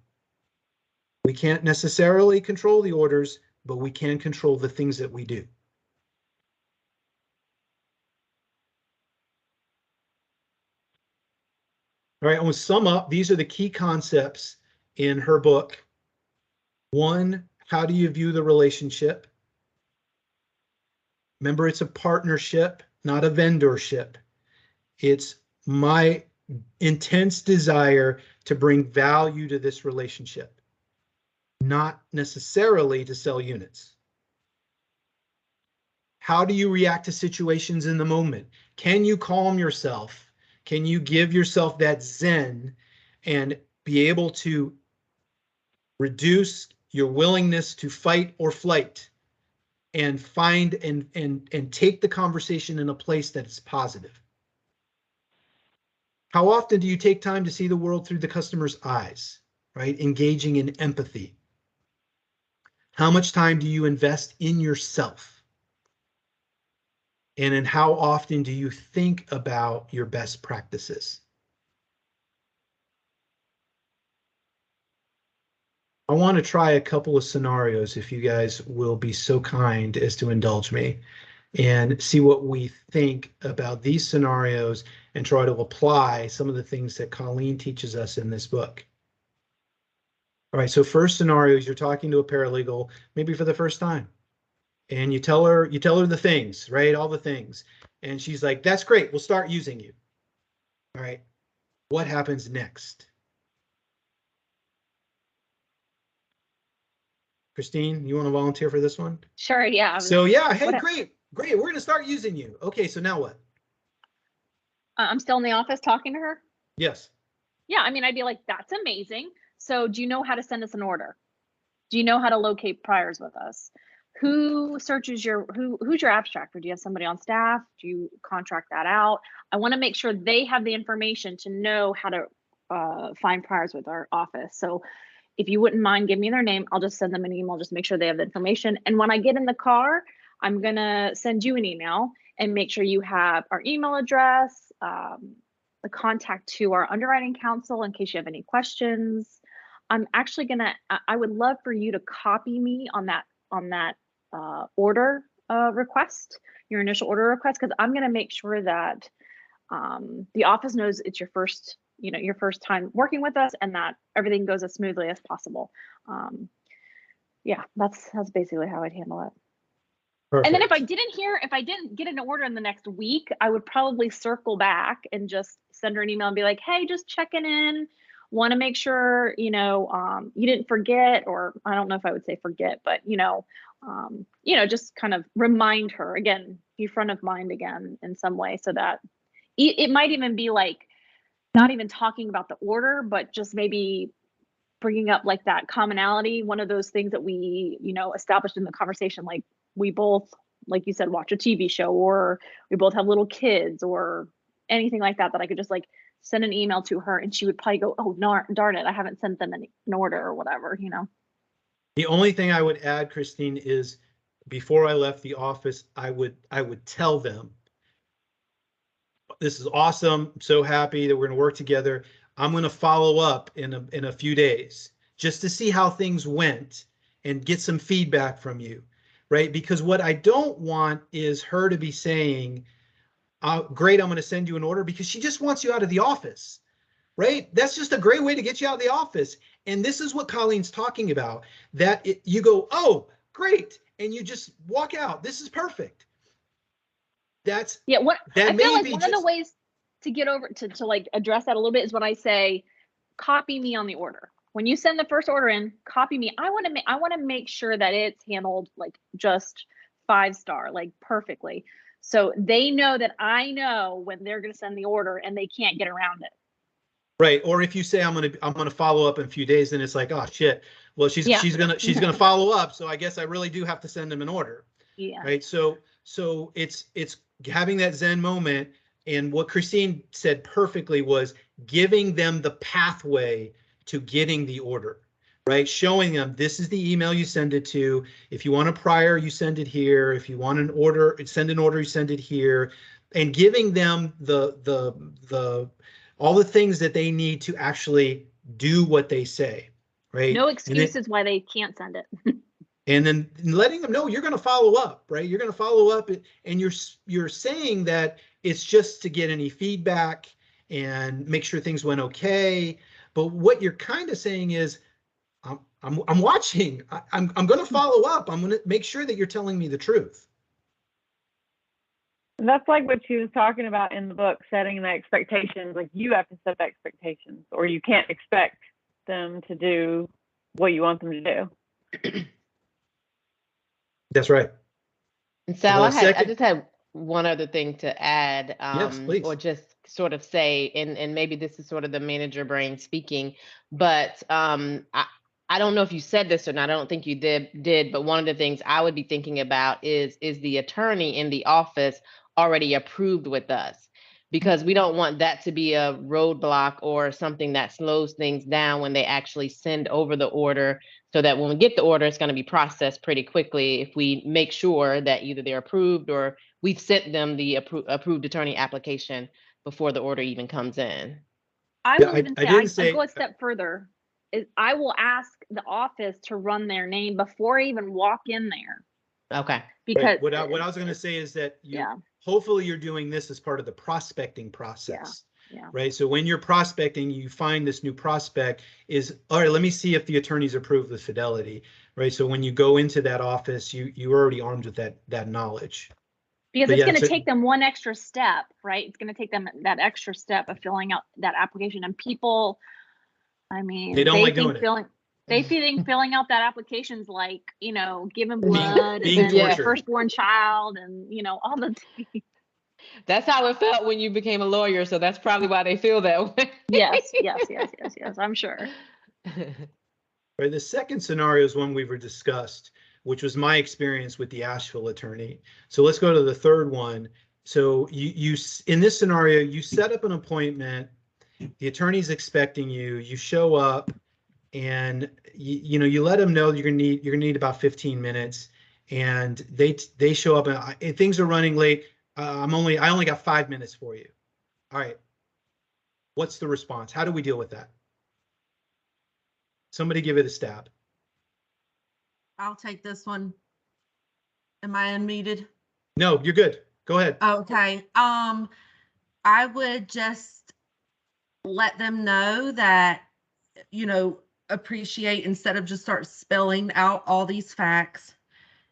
We can't necessarily control the orders, but we can control the things that we do. All right, I'm going to sum up. These are the key concepts in her book. 1, how do you view the relationship? Remember, it's a partnership, not a vendorship. It's my intense desire to bring value to this relationship, not necessarily to sell units. How do you react to situations in the moment? Can you calm yourself? Can you give yourself that zen and be able to reduce your willingness to fight or flight and find and take the conversation in a place that is positive? How often do you take time to see the world through the customer's eyes, right? Engaging in empathy. How much time do you invest in yourself? And in how often do you think about your best practices? I want to try a couple of scenarios, if you guys will be so kind as to indulge me, and see what we think about these scenarios and try to apply some of the things that Colleen teaches us in this book. All right, so first scenario is you're talking to a paralegal, maybe for the first time, and you tell her the things, right? All the things. And she's like, that's great, we'll start using you. All right, what happens next? Christine, you want to volunteer for this one? Sure, yeah. So yeah, hey, What- great, we're going to start using you. Okay, so now what? I'm still in the office talking to her. Yes. Yeah, I mean, I'd be like, that's amazing. So do you know how to send us an order? Do you know how to locate priors with us? Who searches who's your abstractor? Do you have somebody on staff? Do you contract that out? I want to make sure they have the information to know how to find priors with our office. So if you wouldn't mind giving me their name, I'll just send them an email, just make sure they have the information. And when I get in the car, I'm gonna send you an email and make sure you have our email address, the contact to our underwriting counsel in case you have any questions. I'm actually I would love for you to copy me on that order request, your initial order request, because I'm gonna make sure that the office knows it's your first time working with us and that everything goes as smoothly as possible. Yeah, that's basically how I'd handle it. Perfect. And then if I didn't get an order in the next week, I would probably circle back and just send her an email and be like, hey, just checking in. Want to make sure, you didn't forget, or I don't know if I would say forget, but, just kind of remind her again, be front of mind again in some way, so that it might even be like, not even talking about the order, but just maybe bringing up like that commonality. One of those things that we, established in the conversation, like we both, like you said, watch a TV show, or we both have little kids, or anything like that, that I could just like send an email to her and she would probably go, oh, darn it, I haven't sent them an order or whatever, The only thing I would add, Christine, is before I left the office, I would tell them, this is awesome. I'm so happy that we're going to work together. I'm going to follow up in a few days just to see how things went and get some feedback from you, right? Because what I don't want is her to be saying, great, I'm going to send you an order, because she just wants you out of the office, right? That's just a great way to get you out of the office. And this is what Colleen's talking about, that you go, oh, great, and you just walk out. This is perfect. I feel like one of the ways to get over to like address that a little bit is when I say, copy me on the order. When you send the first order in, copy me. I want to make sure that it's handled like just 5-star, like perfectly. So they know that I know when they're going to send the order and they can't get around it. Right. Or if you say I'm gonna follow up in a few days, then it's like, oh shit. Well, she's gonna follow up, so I guess I really do have to send them an order. Yeah. Right. So it's having that Zen moment, and what Christine said perfectly was giving them the pathway to getting the order. Right, showing them this is the email you send it to. If you want a prior, you send it here. If you want an order, send an order, you send it here, and giving them all the things that they need to actually do what they say, right? No And then- excuses why they can't send it. And then letting them know you're going to follow up, right? You're going to follow up, and you're saying that it's just to get any feedback and make sure things went okay. But what you're kind of saying is, I'm watching. I'm going to follow up. I'm going to make sure that you're telling me the truth. And that's like what she was talking about in the book, setting the expectations. Like you have to set the expectations, or you can't expect them to do what you want them to do. That's right. And Sal, I second- just had one other thing to add, Yes, please. or just sort of say, and maybe this is sort of the manager brain speaking, but I don't know if you said this or not. I don't think you did, but one of the things I would be thinking about is the attorney in the office already approved with us? Because we don't want that to be a roadblock or something that slows things down when they actually send over the order, so that when we get the order, it's going to be processed pretty quickly if we make sure that either they're approved or we've sent them the approved attorney application before the order even comes in. I Yeah, will I even didn't say, I go say- a step further. I will ask the office to run their name before I even walk in there, Okay. because Right. What I was going to say is that yeah, hopefully you're doing this as part of the prospecting process. yeah. Right. So when you're prospecting, you find this new prospect is, all right, let me see if the attorney's approved with Fidelity. Right. So when you go into that office, you're already armed with that knowledge. Because But it's yeah, going to so- take them one extra step, right? It's going to take them that extra step of filling out that application. And people, I mean, They don't like think doing it. they think filling out that application's like, giving blood being and then tortured. the firstborn child and, all the That's how it felt when you became a lawyer. So that's probably why they feel that way. yes, I'm sure. Right. The second scenario is one we've discussed, which was my experience with the Asheville attorney. So let's go to the third one. So you in this scenario, you set up an appointment. The attorney's expecting you. You show up, and you let them know you're gonna need about 15 minutes, and they show up and things are running late. I only got 5 minutes for you. All right. What's the response? How do we deal with that? Somebody give it a stab. I'll take this one. Am I unmuted? No, you're good. Go ahead. Okay. I would just let them know that, appreciate, instead of just start spelling out all these facts,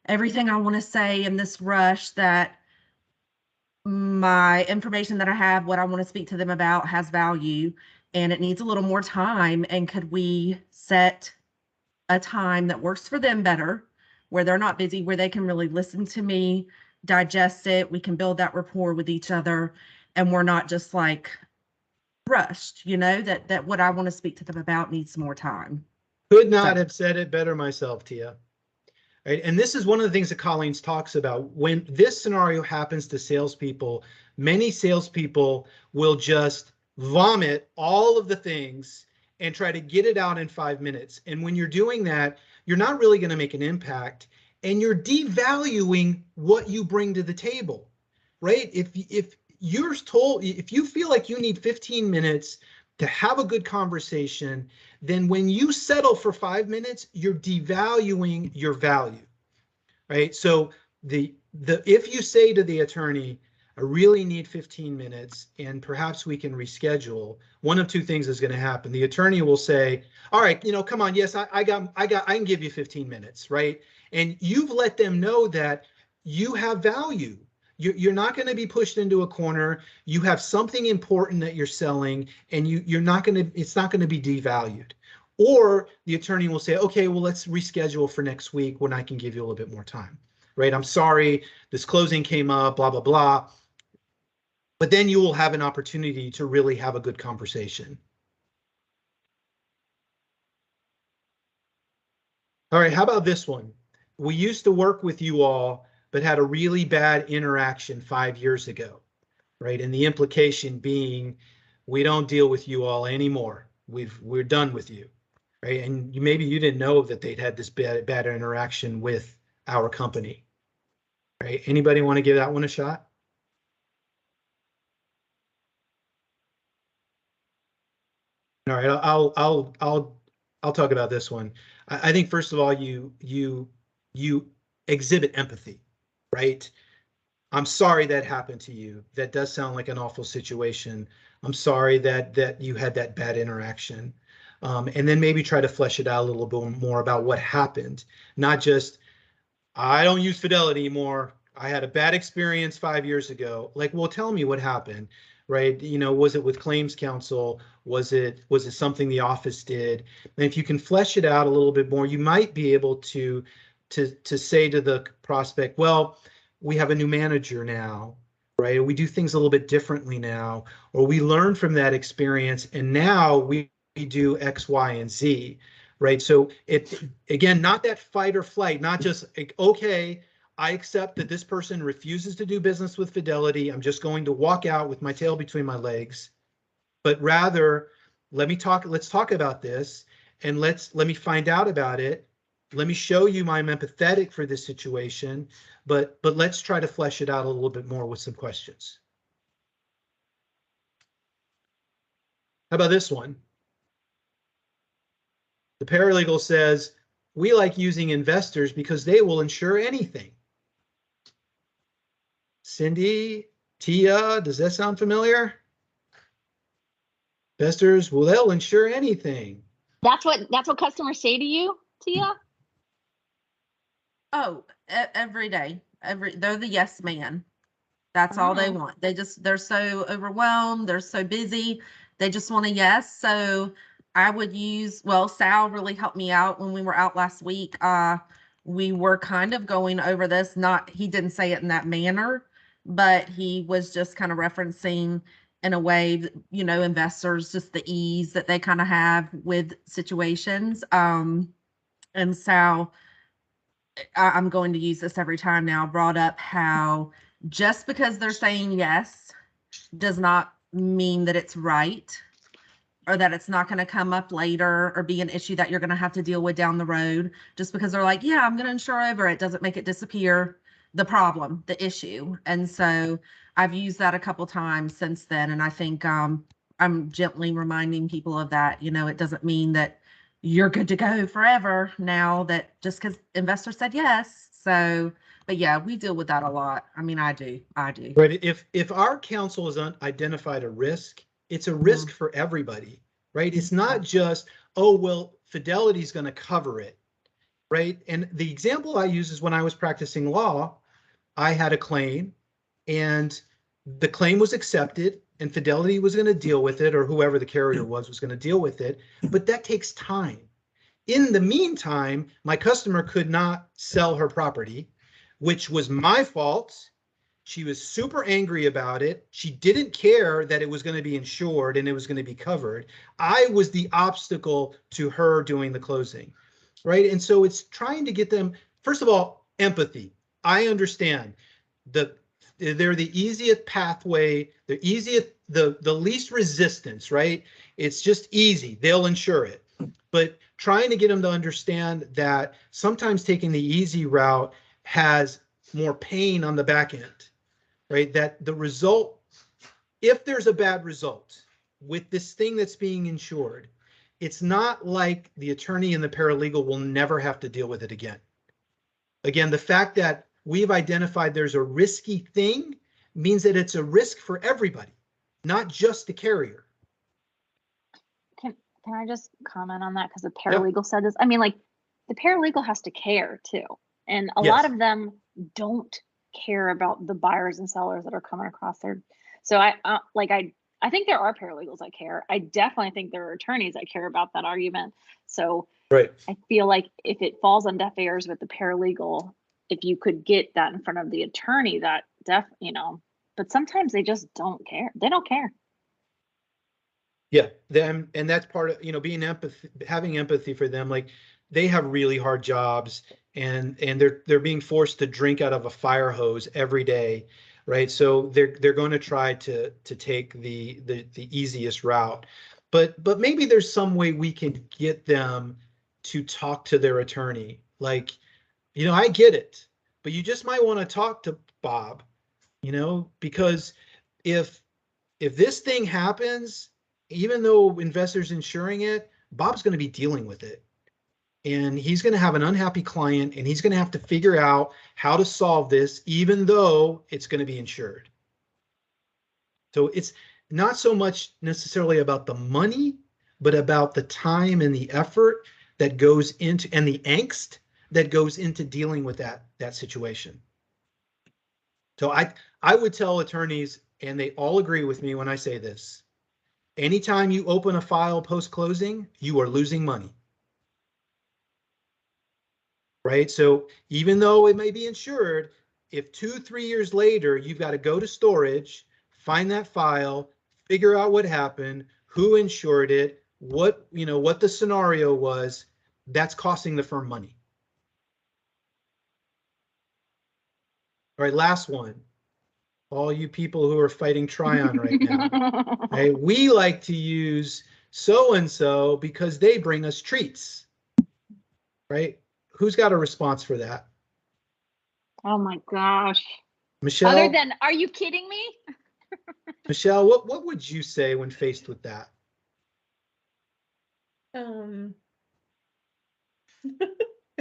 everything I want to say in this rush, that my information that I have, what I want to speak to them about, has value and it needs a little more time. And could we set a time that works for them better, where they're not busy, where they can really listen to me, digest it, we can build that rapport with each other, and we're not just like rushed, that what I want to speak to them about needs more time. Could not have said it better myself, Tia. Right. And this is one of the things that Colleen's talks about. When this scenario happens to salespeople, many salespeople will just vomit all of the things and try to get it out in 5 minutes. And when you're doing that, you're not really going to make an impact, and you're devaluing what you bring to the table, right? If you feel like you need 15 minutes to have a good conversation, then when you settle for 5 minutes, you're devaluing your value, right? So if you say to the attorney, I really need 15 minutes and perhaps we can reschedule, one of two things is going to happen. The attorney will say, all right, come on. Yes, I can give you 15 minutes, right? And you've let them know that you have value. You're not going to be pushed into a corner. You have something important that you're selling, and it's not going to be devalued. Or the attorney will say, okay, well, let's reschedule for next week when I can give you a little bit more time, right? I'm sorry, this closing came up, blah, blah, blah. But then you will have an opportunity to really have a good conversation. All right, how about this one? We used to work with you all, but had a really bad interaction 5 years ago, right? And the implication being, we don't deal with you all anymore. We're done with you, right? And maybe you didn't know that they'd had this bad interaction with our company, right? Anybody want to give that one a shot? All right, I'll talk about this one. I think first of all, you exhibit empathy, right? I'm sorry that happened to you. That does sound like an awful situation. I'm sorry that you had that bad interaction. And then maybe try to flesh it out a little bit more about what happened, not just, I don't use Fidelity anymore. I had a bad experience 5 years ago. Like, well, tell me what happened, right? You know, was it with claims counsel? Was it something the office did? And if you can flesh it out a little bit more, you might be able to say to the prospect, well, we have a new manager now, right? Or we do things a little bit differently now, or we learned from that experience and now we do X, Y, and Z, right? So it, again, not that fight or flight, not just like, okay, I accept that this person refuses to do business with Fidelity. I'm just going to walk out with my tail between my legs, but rather let's talk about this and let me find out about it. Let me show you I'm empathetic for this situation, but let's try to flesh it out a little bit more with some questions. How about this one? The paralegal says, we like using investors because they will insure anything. Cindy, Tia, does that sound familiar? Investors, well, they'll insure anything. That's what customers say to you, Tia? Oh, every day. They're the yes man. That's all they Oh. want. They're so overwhelmed. They're so busy. They just want a yes. So I would use, well, Sal really helped me out when we were out last week. We were kind of going over this, he didn't say it in that manner, but he was just kind of referencing in a way, you know, investors, just the ease that they kind of have with situations. And Sal, I'm going to use this every time now, brought up how just because they're saying yes does not mean that it's right or that it's not going to come up later or be an issue that you're going to have to deal with down the road. Just because they're like, yeah, I'm going to insure over it doesn't make it disappear the problem, the issue. And so I've used that a couple times since then. And I think I'm gently reminding people of that. You know, it doesn't mean that you're good to go forever now, that just because investors said yes. So, but yeah, we deal with that a lot. I mean, I do. Right. If our counsel has identified a risk, it's a risk for everybody, right? It's not just, oh, well, Fidelity's going to cover it, right? And the example I use is when I was practicing law, I had a claim and the claim was accepted and Fidelity was going to deal with it, or whoever the carrier was going to deal with it. But that takes time. In the meantime, my customer could not sell her property, which was my fault. She was super angry about it. She didn't care that it was going to be insured and it was going to be covered. I was the obstacle to her doing the closing, right? And so it's trying to get them, first of all, empathy. I understand they're the easiest pathway, the easiest, the least resistance, right? It's just easy. They'll insure it. But trying to get them to understand that sometimes taking the easy route has more pain on the back end, right? That the result, if there's a bad result with this thing that's being insured, it's not like the attorney and the paralegal will never have to deal with it again. Again, the fact that we've identified there's a risky thing means that it's a risk for everybody, not just the carrier. Can I just comment on that? Because the paralegal said this. I mean, like, the paralegal has to care too. And a lot of them don't care about the buyers and sellers that are coming across there. So I think there are paralegals that care. I definitely think there are attorneys that care about that argument. So right. I feel like if it falls on deaf ears with the paralegal, if you could get that in front of the attorney, that you know, but sometimes they just don't care. They don't care. Yeah, them, and that's part of, you know, being having empathy for them. Like, they have really hard jobs and they're being forced to drink out of a fire hose every day, right? So they're going to try to take the easiest route. But maybe there's some way we can get them to talk to their attorney. Like, you know, I get it, but you just might want to talk to Bob, you know, because if this thing happens, even though investors insuring it, Bob's going to be dealing with it. And he's going to have an unhappy client, and he's going to have to figure out how to solve this, even though it's going to be insured. So it's not so much necessarily about the money, but about the time and the effort that goes into, and the angst that goes into dealing with that situation. So I would tell attorneys, and they all agree with me when I say this, anytime you open a file post-closing, you are losing money. Right? So even though it may be insured, if 2-3 years later, you've got to go to storage, find that file, figure out what happened, who insured it, what the scenario was, that's costing the firm money. All right, last one. All you people who are fighting Tryon right now. Okay, we like to use so-and-so because they bring us treats, right? Who's got a response for that? Oh my gosh. Michelle? Other than, are you kidding me? Michelle, what would you say when faced with that? Because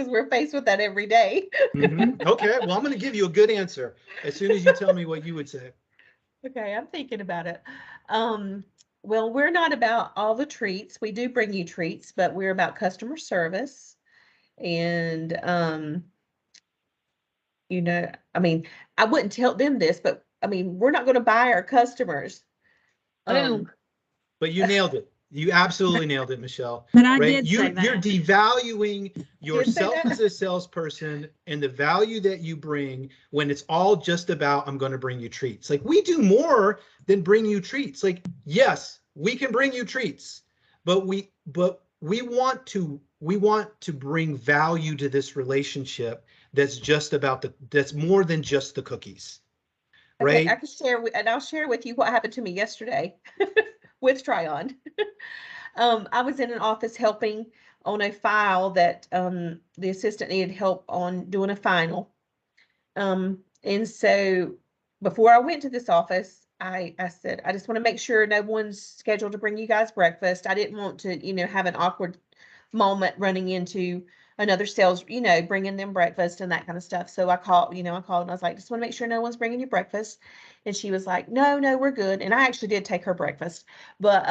we're faced with that every day. Okay, well, I'm going to give you a good answer as soon as you tell me what you would say. Okay, I'm thinking about it. Well, we're not about all the treats. We do bring you treats, but we're about customer service. And, you know, I mean, I wouldn't tell them this, but I mean, we're not going to buy our customers. Boom. But you nailed it. You absolutely nailed it, Michelle. But I Right? did say that. You're devaluing yourself that. as a salesperson and the value that you bring when it's all just about, I'm going to bring you treats. Like, we do more than bring you treats. Like, yes, we can bring you treats, but we want to bring value to this relationship that's more than just the cookies. Okay, Right? I can share, and I'll share with you what happened to me yesterday with Tryon. I was in an office helping on a file that the assistant needed help on doing a final. And so before I went to this office, I said, I just want to make sure no one's scheduled to bring you guys breakfast. I didn't want to, have an awkward moment running into another sales, bringing them breakfast and that kind of stuff. So I called and I was like, just want to make sure no one's bringing you breakfast. And she was like, no, we're good. And I actually did take her breakfast. But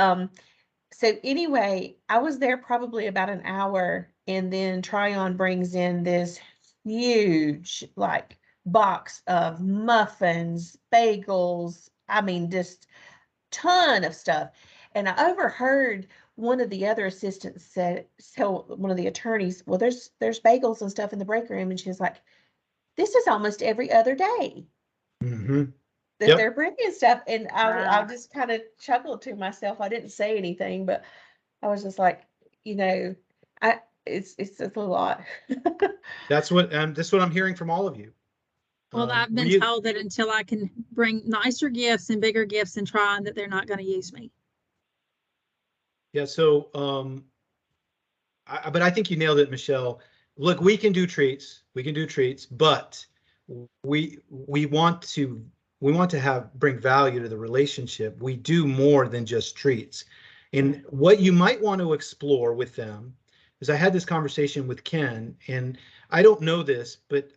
so anyway, I was there probably about an hour, and then Tryon brings in this huge box of muffins, bagels. I mean, just ton of stuff. And I overheard one of the other assistants tell one of the attorneys, well, there's bagels and stuff in the break room. And she was like, this is almost every other day that Yep. they're bringing stuff. And I Wow. just kind of chuckled to myself. I didn't say anything, but I was just like, it's a lot. That's what I'm hearing from all of you. Well, I've Were been you- told that until I can bring nicer gifts and bigger gifts and try on, that they're not going to use me. Yeah, so but I think you nailed it, Michelle. Look, we can do treats, but we want to bring value to the relationship. We do more than just treats. And what you might want to explore with them is, I had this conversation with Ken, and I don't know this, but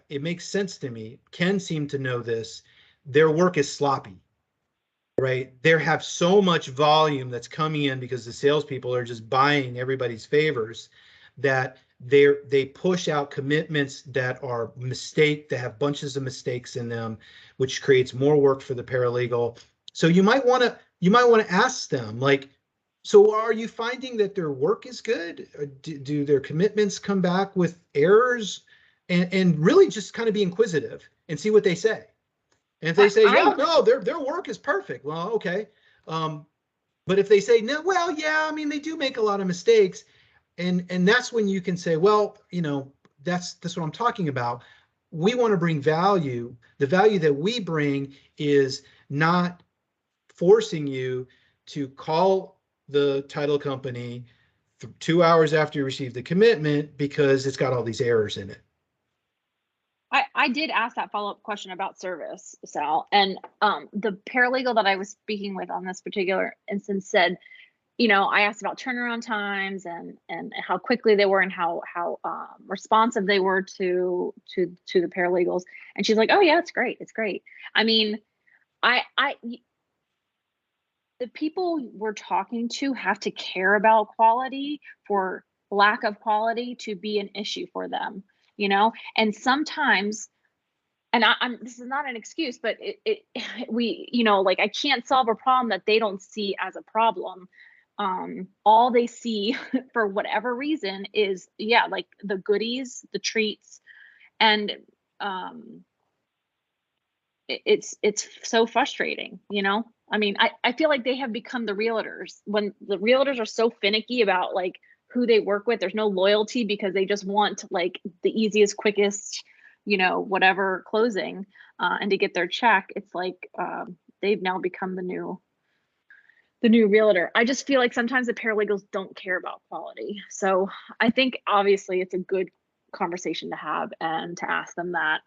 it makes sense to me. Ken seemed to know this. Their work is sloppy. Right? They have so much volume that's coming in because the salespeople are just buying everybody's favors, that they push out commitments that are that have bunches of mistakes in them, which creates more work for the paralegal. So you might want to ask them, like, so are you finding that their work is good? Or do their commitments come back with errors? And really just kind of be inquisitive and see what they say. And if they say, yeah, no, their work is perfect. Well, okay. But if they say, no, well, yeah, I mean, they do make a lot of mistakes. And that's when you can say, well, that's what I'm talking about. We want to bring value. The value that we bring is not forcing you to call the title company 2 hours after you receive the commitment because it's got all these errors in it. I did ask that follow-up question about service, Sal, and the paralegal that I was speaking with on this particular instance said, you know, I asked about turnaround times and how quickly they were and how responsive they were to the paralegals. And she's like, oh yeah, it's great. It's great. I mean, the people we're talking to have to care about quality for lack of quality to be an issue for them, you know? And sometimes, and this is not an excuse, but we, you know, like I can't solve a problem that they don't see as a problem. All they see for whatever reason is, yeah, like the goodies, the treats, and it's so frustrating, you know? I mean, I feel like they have become the realtors. When the realtors are so finicky about like who they work with, there's no loyalty because they just want like the easiest, quickest, you know, whatever closing, and to get their check. It's like they've now become the new realtor. I just feel like sometimes the paralegals don't care about quality. So I think obviously it's a good conversation to have and to ask them that.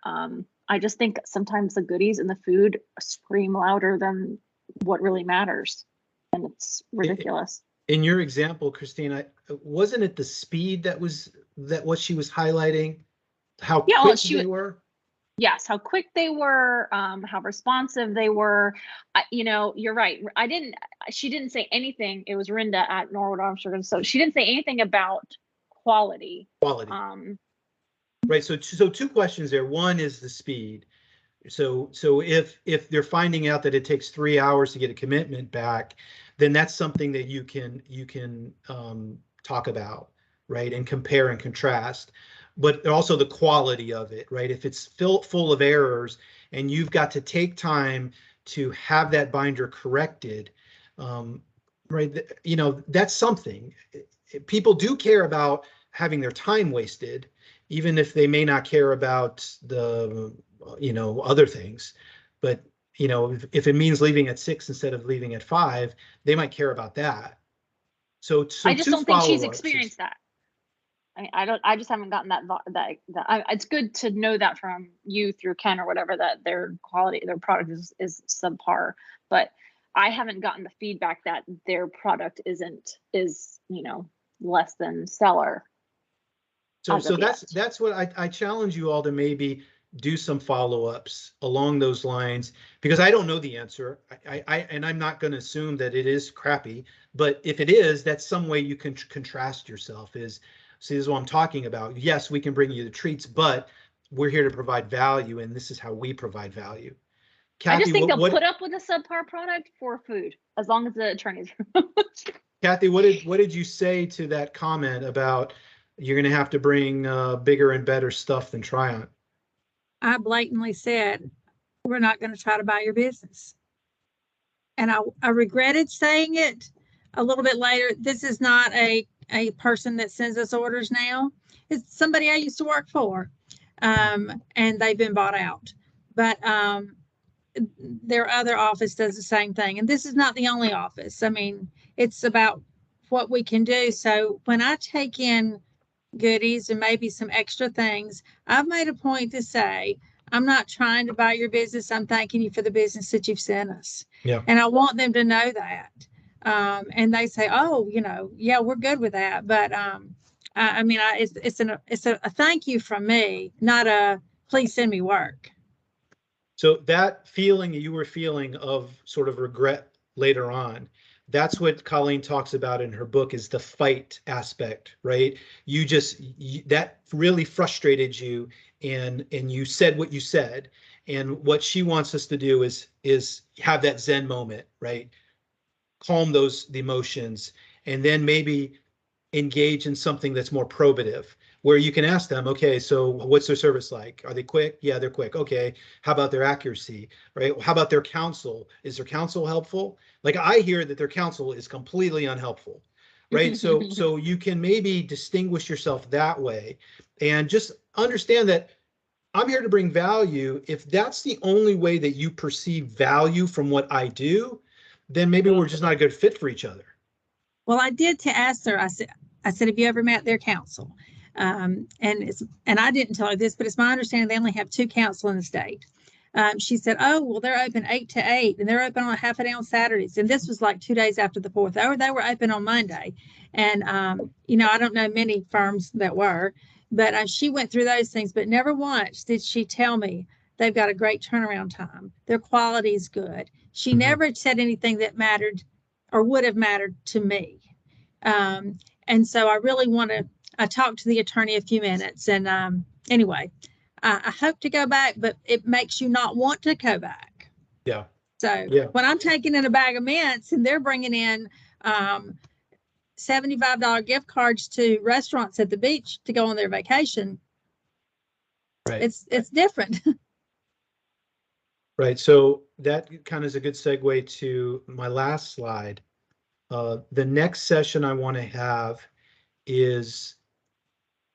I just think sometimes the goodies and the food scream louder than what really matters, and it's ridiculous. In your example, Christine, wasn't it the speed that what she was highlighting? How quick they were? Yes, how quick they were, how responsive they were. You know, you're right. She didn't say anything. It was Rinda at Norwood Armstrong. So she didn't say anything about quality. Right. So two questions there. One is the speed. So if they're finding out that it takes 3 hours to get a commitment back, then that's something that you can talk about, right, and compare and contrast. But also the quality of it, right? If it's full of errors and you've got to take time to have that binder corrected, right? You know, that's something. People do care about having their time wasted, even if they may not care about the, you know, other things. But, you know, if it means leaving at 6 instead of leaving at 5, they might care about that. So I just don't think she's experienced that. I just haven't gotten that. It's good to know that from you through Ken or whatever, that their product is subpar, but I haven't gotten the feedback that their product is, you know, less than stellar. So that's what I challenge you all to maybe do some follow-ups along those lines, because I don't know the answer. And I'm not going to assume that it is crappy, but if it is, that's some way you can contrast yourself. See, this is what I'm talking about. Yes, we can bring you the treats, but we're here to provide value, and this is how we provide value. Kathy, I just think they'll put up with a subpar product for food, as long as the attorneys. Kathy, what did you say to that comment about you're going to have to bring bigger and better stuff than Tryon? I blatantly said, we're not going to try to buy your business. And I regretted saying it a little bit later. This is not a person that sends us orders now. It's somebody I used to work for, and they've been bought out. But their other office does the same thing. And this is not the only office. I mean, it's about what we can do. So when I take in goodies and maybe some extra things, I've made a point to say, I'm not trying to buy your business. I'm thanking you for the business that you've sent us. Yeah. And I want them to know that. And they say, oh, you know, yeah, we're good with that. But I mean, it's a thank you from me, not a please send me work. So that feeling you were feeling of sort of regret later on, that's what Colleen talks about in her book, is the fight aspect, right? That really frustrated you, and you said what you said. And what she wants us to do is have that Zen moment, right? Calm the emotions, and then maybe engage in something that's more probative, where you can ask them, okay, so what's their service like? Are they quick? Yeah, they're quick. Okay, how about their accuracy, right? How about their counsel? Is their counsel helpful? Like, I hear that their counsel is completely unhelpful, right? So you can maybe distinguish yourself that way, and just understand that I'm here to bring value. If that's the only way that you perceive value from what I do, then maybe we're just not a good fit for each other. Well, I did to ask her. I said, have you ever met their counsel? And I didn't tell her this, but it's my understanding they only have 2 counsel in the state. She said, oh, well, they're open 8 to 8 and they're open on half a day on Saturdays. And this was like 2 days after the 4th. They were open on Monday. And, you know, I don't know many firms that were, but she went through those things, but never once did she tell me they've got a great turnaround time. Their quality is good. She never said anything that mattered or would have mattered to me. And so I really want to, I talked to the attorney a few minutes and anyway, I hope to go back, but it makes you not want to go back. Yeah. So Yeah. when I'm taking in a bag of mints and they're bringing in $75 gift cards to restaurants at the beach to go on their vacation, Right. it's different. Right. So that kind of is a good segue to my last slide. The next session I want to have is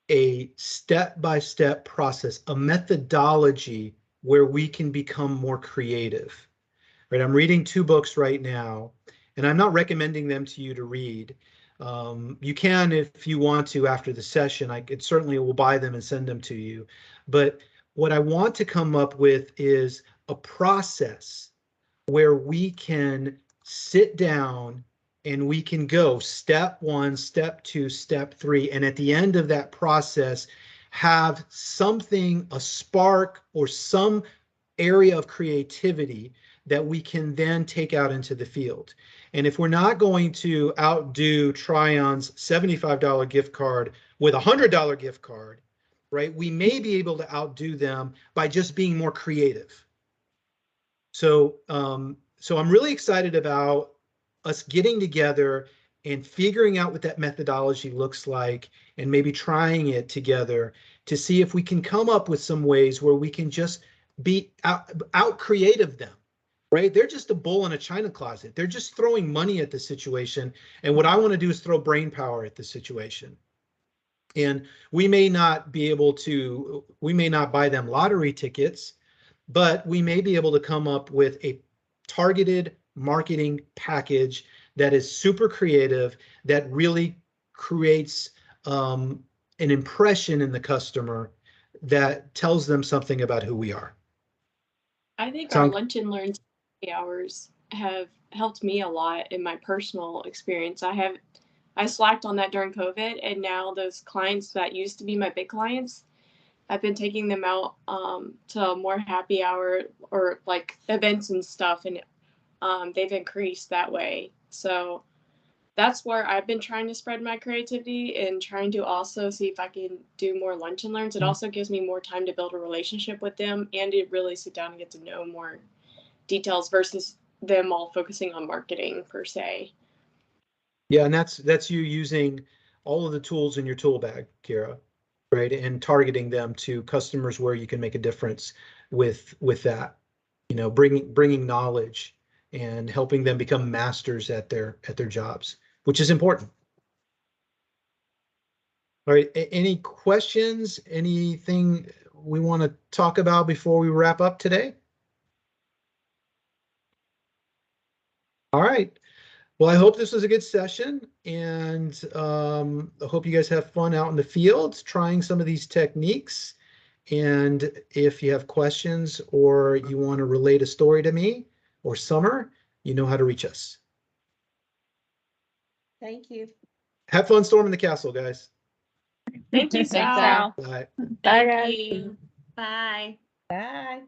a step-by-step process, a methodology where we can become more creative. Right. I'm reading 2 books right now, and I'm not recommending them to you to read. You can, if you want to, after the session, I certainly will buy them and send them to you. But what I want to come up with is a process where we can sit down and we can go step 1, step 2, step 3, and at the end of that process, have something, a spark or some area of creativity that we can then take out into the field. And if we're not going to outdo Tryon's $75 gift card with a $100 gift card, right, we may be able to outdo them by just being more creative. So, so I'm really excited about us getting together and figuring out what that methodology looks like and maybe trying it together to see if we can come up with some ways where we can just be out creative them, right? They're just a bull in a china closet. They're just throwing money at the situation. And what I want to do is throw brain power at the situation. And we may not be able to, we may not buy them lottery tickets, but we may be able to come up with a targeted marketing package that is super creative, that really creates an impression in the customer that tells them something about who we are. I think our lunch and learn hours have helped me a lot in my personal experience. I slacked on that during COVID, and now those clients that used to be my big clients, I've been taking them out to more happy hour or like events and stuff, and they've increased that way. So that's where I've been trying to spread my creativity and trying to also see if I can do more lunch and learns. It also gives me more time to build a relationship with them and to really sit down and get to know more details versus them all focusing on marketing per se. Yeah, and that's you using all of the tools in your tool bag, Kira, right? And targeting them to customers where you can make a difference with that, you know, bringing knowledge and helping them become masters at their jobs, which is important. All right, any questions? Anything we want to talk about before we wrap up today? All right. Well, I hope this was a good session, and I hope you guys have fun out in the field trying some of these techniques. And if you have questions or you want to relate a story to me or Summer, you know how to reach us. Thank you. Have fun storming the castle, guys. Thank you, Thanks, Sal. Al. Bye. Bye, Thank guys. you. Bye. Bye.